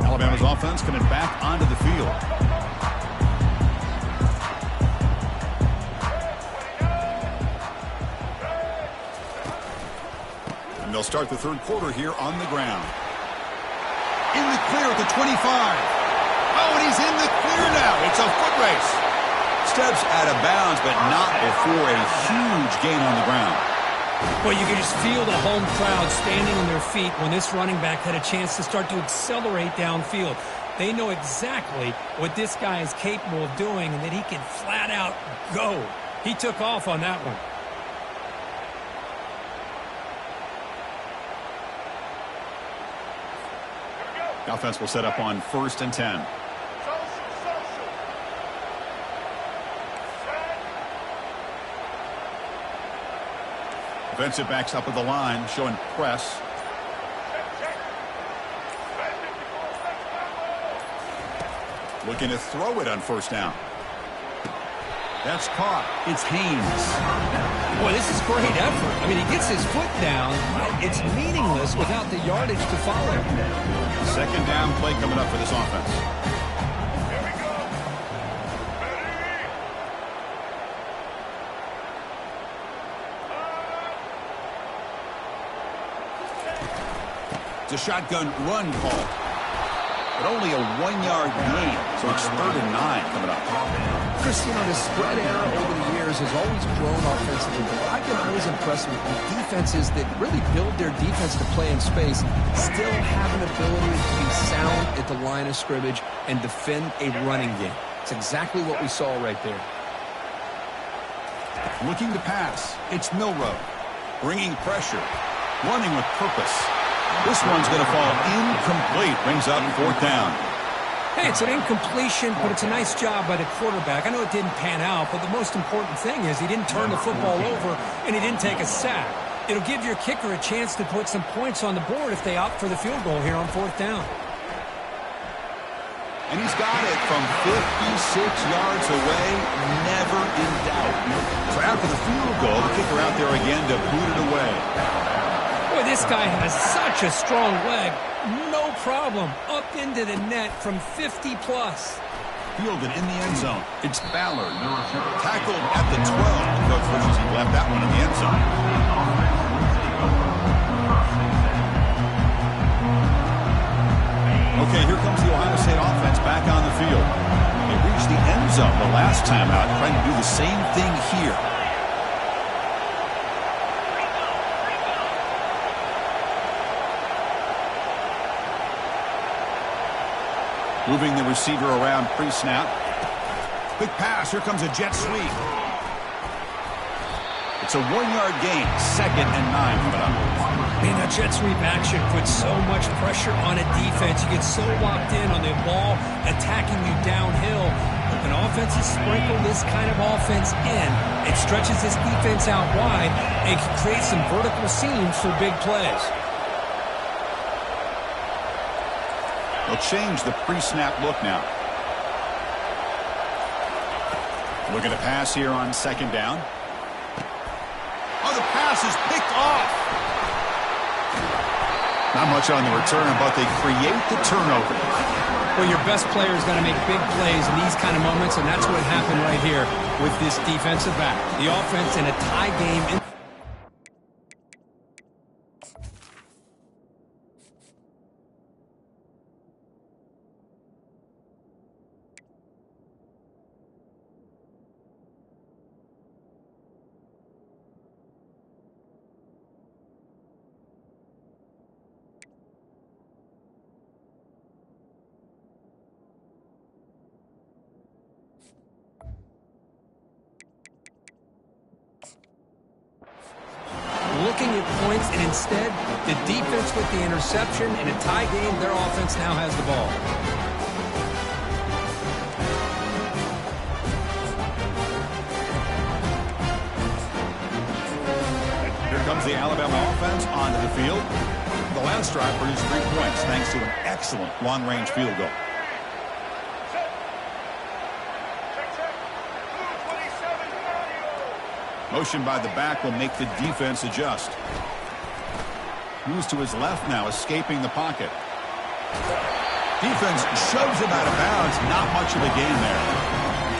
Alabama's offense coming back onto the field. They'll start the third quarter here on the ground. In the clear at the 25. Oh, and he's in the clear now. It's a foot race. Steps out of bounds, but not before a huge gain on the ground. Well, you can just feel the home crowd standing on their feet when this running back had a chance to start to accelerate downfield. They know exactly what this guy is capable of doing and that he can flat out go. He took off on that one. The offense will set up on 1st and 10. Defensive backs up at the line, showing press. Looking to throw it on 1st down. That's caught. It's Haynes. Boy, this is great effort. I mean, he gets his foot down. It's meaningless without the yardage to follow. 2nd down play coming up for this offense. It's a shotgun run call. But only a 1-yard gain, so it's 3rd and 9 coming up. Chris, you know, the spread era over the years has always grown offensively, but I've been always impressed with defenses that really build their defense to play in space, still have an ability to be sound at the line of scrimmage and defend a running game. It's exactly what we saw right there. Looking to pass. It's Milroe. Bringing pressure. Running with purpose. This one's going to fall incomplete. Brings up 4th down. Hey, it's an incompletion, but it's a nice job by the quarterback. I know it didn't pan out, but the most important thing is he didn't turn the football over and he didn't take a sack. It'll give your kicker a chance to put some points on the board if they opt for the field goal here on 4th down. And he's got it from 56 yards away, never in doubt. So after the field goal, the kicker out there again to boot it away. Boy, this guy has such a strong leg. No problem. Up into the net from 50-plus. Fielded in the end zone. It's Ballard. Tackled at the 12. The coach wishes he left that one in the end zone. Okay, here comes the Ohio State offense back on the field. They reached the end zone the last time out, trying to do the same thing here. Moving the receiver around pre-snap. Quick pass. Here comes a jet sweep. It's a 1-yard gain. 2nd and 9 coming up. Man, that jet sweep action puts so much pressure on a defense. You get so locked in on the ball attacking you downhill. When offenses sprinkle this kind of offense in, it stretches this defense out wide and can create some vertical seams for big plays. They'll change the pre-snap look now. Looking to pass here on 2nd down. Oh, the pass is picked off. Not much on the return, but they create the turnover. Well, your best player is going to make big plays in these kind of moments, and that's what happened right here with this defensive back. The offense in a tie game. Looking at points, and instead, the defense with the interception. In a tie game, their offense now has the ball. Here comes the Alabama offense onto the field. The last drive produced 3 points thanks to an excellent long-range field goal. Motion by the back will make the defense adjust. Moves to his left now, escaping the pocket. Defense shoves him out of bounds. Not much of a gain there.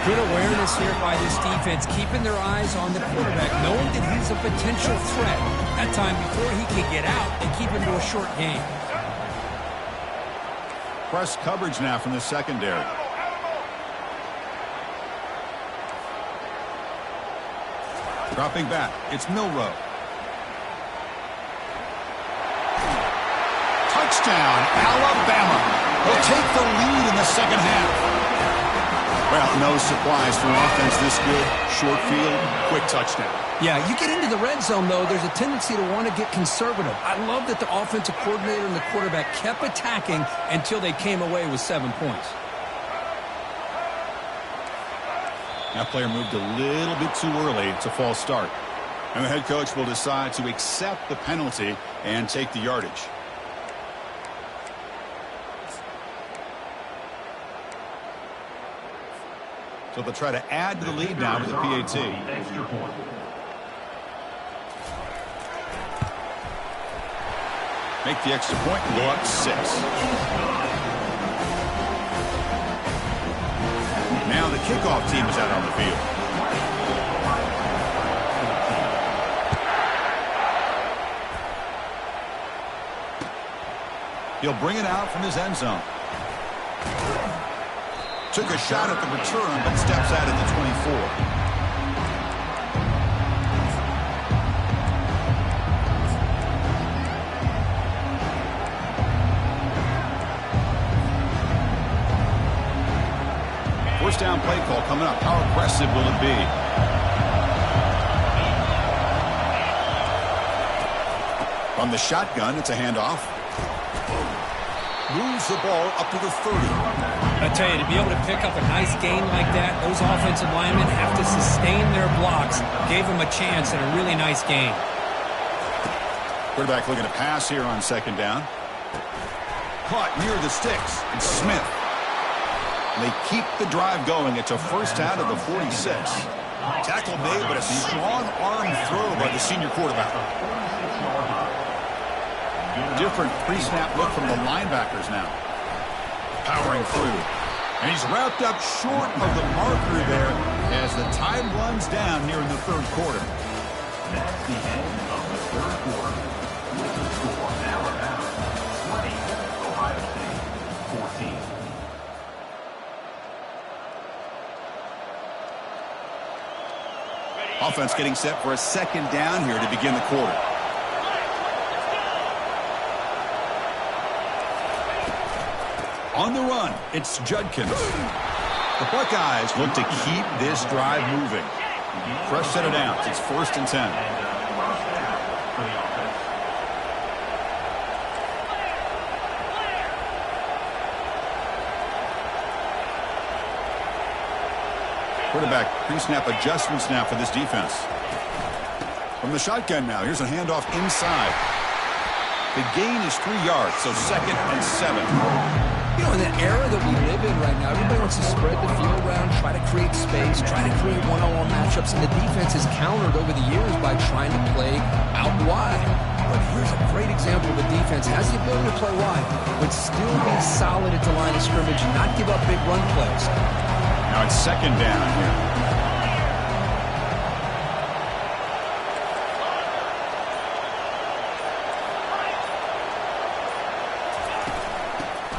Good awareness here by this defense, keeping their eyes on the quarterback, knowing that he's a potential threat. That time before he can get out and keep him to a short gain. Press coverage now from the secondary. Dropping back, it's Milroe. Touchdown, Alabama. They'll take the lead in the second half. Well, no surprise for an offense this good. Short field, quick touchdown. Yeah, you get into the red zone, though, there's a tendency to want to get conservative. I love that the offensive coordinator and the quarterback kept attacking until they came away with 7 points. That player moved a little bit too early. It's a false start. And the head coach will decide to accept the penalty and take the yardage. So they'll try to add to the lead now with the PAT. Extra point. Make the extra point and go up 6. Now the kickoff team is out on the field. He'll bring it out from his end zone. Took a shot at the return, but steps out at the 24. First down play call coming up. How aggressive will it be? From the shotgun, it's a handoff. Moves the ball up to the 30. I tell you, to be able to pick up a nice gain like that, those offensive linemen have to sustain their blocks. Gave them a chance and a really nice gain. Quarterback looking to pass here on second down. Caught near the sticks. And Smith. And they keep the drive going. It's a first out of the 46. Tackle made, but a strong arm throw by the senior quarterback. Different pre-snap look from the linebackers now. Powering through. And he's wrapped up short of the marker there as the time runs down near the third quarter. That's the end of the third quarter. With the score, Alabama 20, Ohio State 14. Offense getting set for a second down here to begin the quarter. On the run, it's Judkins. The Buckeyes look to keep this drive moving. Fresh set of downs. It's 1st and 10. Quarterback pre-snap adjustments now for this defense. From the shotgun now, here's a handoff inside. The gain is 3 yards, so 2nd and 7. You know, in the era that we live in right now, everybody wants to spread the field around, try to create space, try to create one-on-one matchups, and the defense has countered over the years by trying to play out wide. But here's a great example of a defense has the ability to play wide, but still be solid at the line of scrimmage and not give up big run plays. Now it's second down here.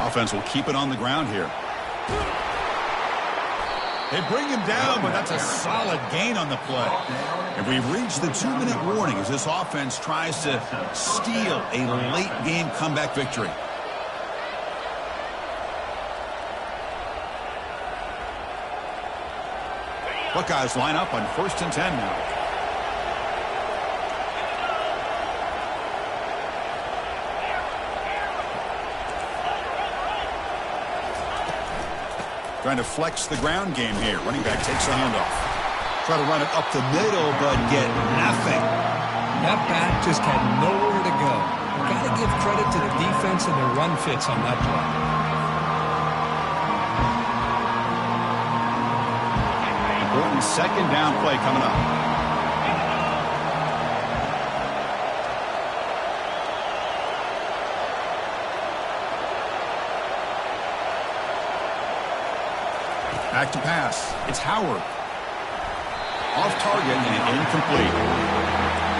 Offense will keep it on the ground here. They bring him down, but that's a solid gain on the play. And we've reached the 2-minute warning as this offense tries to steal a late-game comeback victory. Buckeyes line up on 1st and 10 now. Trying to flex the ground game here. Running back takes a handoff. Try to run it up the middle, but get nothing. That back just had nowhere to go. Got to give credit to the defense and their run fits on that play. Important second down play coming up. Back to pass. It's Howard. Off target and incomplete.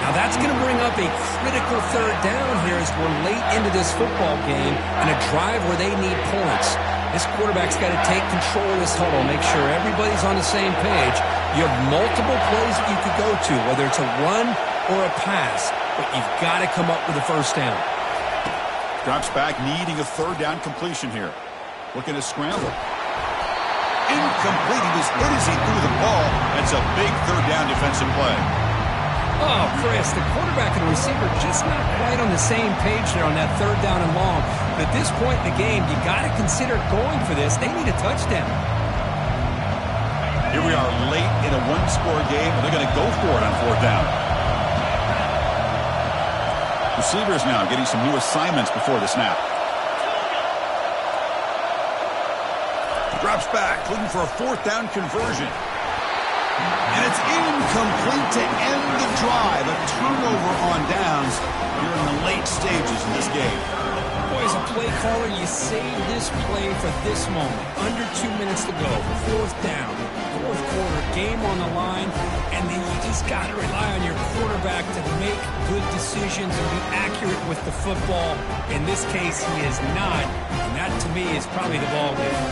Now that's going to bring up a critical third down here as we're late into this football game and a drive where they need points. This quarterback's got to take control of this huddle, make sure everybody's on the same page. You have multiple plays that you could go to, whether it's a run or a pass, but you've got to come up with a first down. Drops back, needing a third down completion here. Looking to scramble. Incomplete. He was hit as he threw the ball. That's a big third down defensive play. Oh, Chris, the quarterback and the receiver just not quite on the same page there on that third down and long. But at this point in the game, you got to consider going for this. They need a touchdown. Here we are late in a one-score game, and they're going to go for it on fourth down. Receivers now getting some new assignments before the snap. Drops back, looking for a fourth down conversion. And it's incomplete to end the drive. A turnover on downs here in the late stages of this game. Boy, as a play caller, you save this play for this moment. Under 2 minutes to go. Fourth down. Fourth quarter. Game on the line. And then you just got to rely on your quarterback to make good decisions and be accurate with the football. In this case, he is not. And that, to me, is probably the ball game.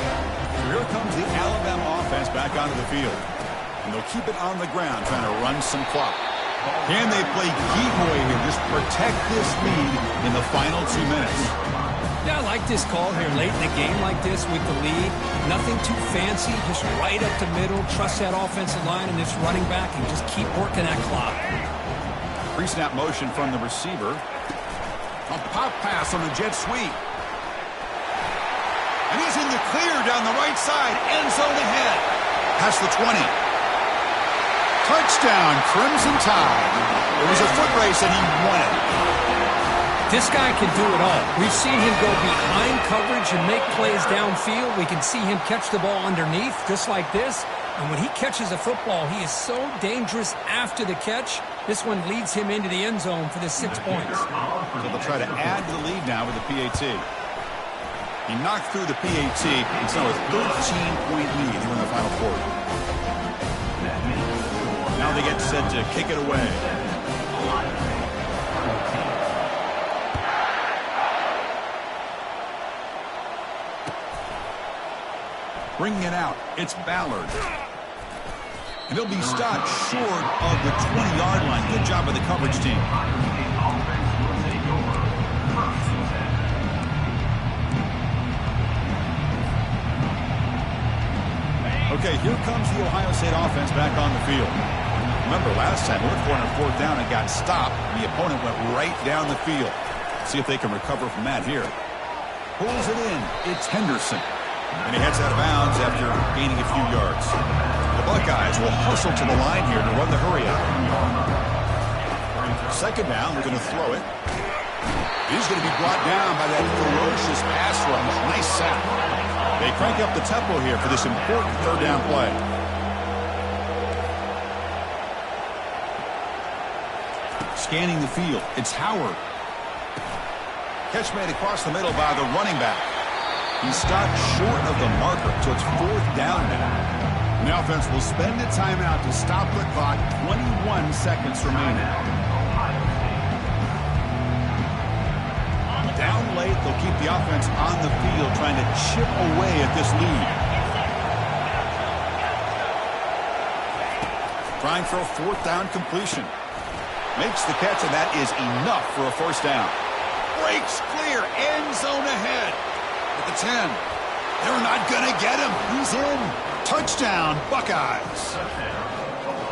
Here comes the Alabama offense back onto the field. And they'll keep it on the ground, trying to run some clock. Can they play Giveaway here? Just protect this lead in the final 2 minutes. Yeah, I like this call here late in the game like this with the lead. Nothing too fancy, just right up the middle. Trust that offensive line and this running back and just keep working that clock. Pre-snap motion from the receiver. A pop pass on the jet sweep. And he's in the clear down the right side. End zone ahead. Past the 20. Touchdown, Crimson Tide. It was a foot race and he won it. This guy can do it all. We've seen him go behind coverage and make plays downfield. We can see him catch the ball underneath just like this. And when he catches a football, he is so dangerous after the catch. This one leads him into the end zone for the 6 points. So they'll try to add to the lead now with the PAT. He knocked through the PAT. It's now a 13-point lead here in the final quarter. Now they get set to kick it away. Bringing it out, it's Ballard. And he'll be stopped short of the 20-yard line. Good job by the coverage team. Okay, here comes the Ohio State offense back on the field. Remember, last time, we were for on fourth down and got stopped. The opponent went right down the field. See if they can recover from that here. Pulls it in. It's Henderson. And he heads out of bounds after gaining a few yards. The Buckeyes will hustle to the line here to run the hurry out. Second down, they're going to throw it. He's going to be brought down by that ferocious pass rush. Nice sack. They crank up the tempo here for this important third down play. Scanning the field, it's Howard. Catch made across the middle by the running back. He's stopped short of the marker, so it's fourth down now. The offense will spend a timeout to stop the clock. 21 seconds remaining. Down late, they'll keep the offense on the field, trying to chip away at this lead. Trying for a fourth down completion. Makes the catch, and that is enough for a first down. Breaks clear, end zone ahead. At the 10. They're not going to get him. He's in. Touchdown, Buckeyes.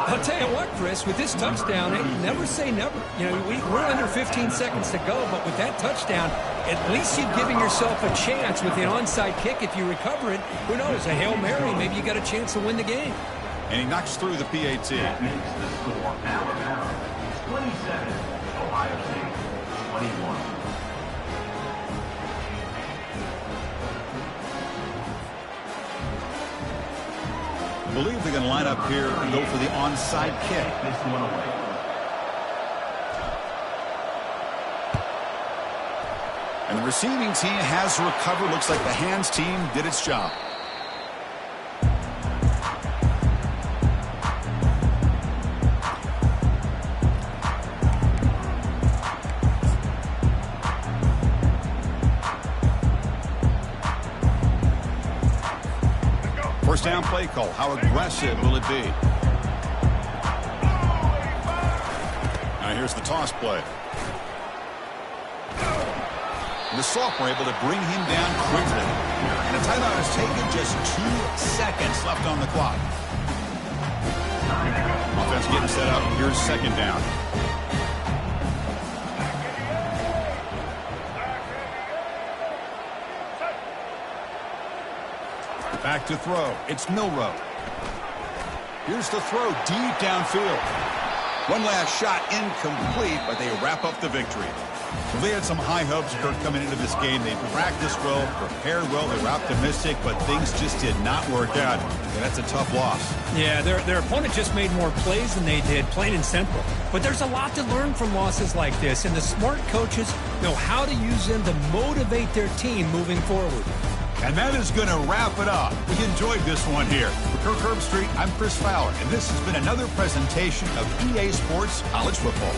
I'll tell you what, Chris, with this touchdown, never say never. You know, we're under 15 seconds to go, but with that touchdown, at least you've given yourself a chance with the onside kick. If you recover it, who knows, a Hail Mary, maybe you got a chance to win the game. And he knocks through the PAT. That makes the score Alabama 27, Ohio State 21. I believe they're going to line up here and go for the onside kick. This one away. And the receiving team has recovered. Looks like the hands team did its job. First down play call. How aggressive will it be? Now here's the toss play. The sophomore able to bring him down quickly. And a timeout is taken, just 2 seconds left on the clock. Offense getting set up. Here's second down. Back to throw. It's Milroe. Here's the throw deep downfield. One last shot incomplete, but they wrap up the victory. Well, they had some high hopes, Kirk, coming into this game. They practiced well, prepared well, they were optimistic, but things just did not work out. And that's a tough loss. Yeah, their opponent just made more plays than they did, plain and simple. But there's a lot to learn from losses like this, and the smart coaches know how to use them to motivate their team moving forward. And that is going to wrap it up. We enjoyed this one here. For Kirk Herbstreit, I'm Chris Fowler, and this has been another presentation of EA Sports College Football.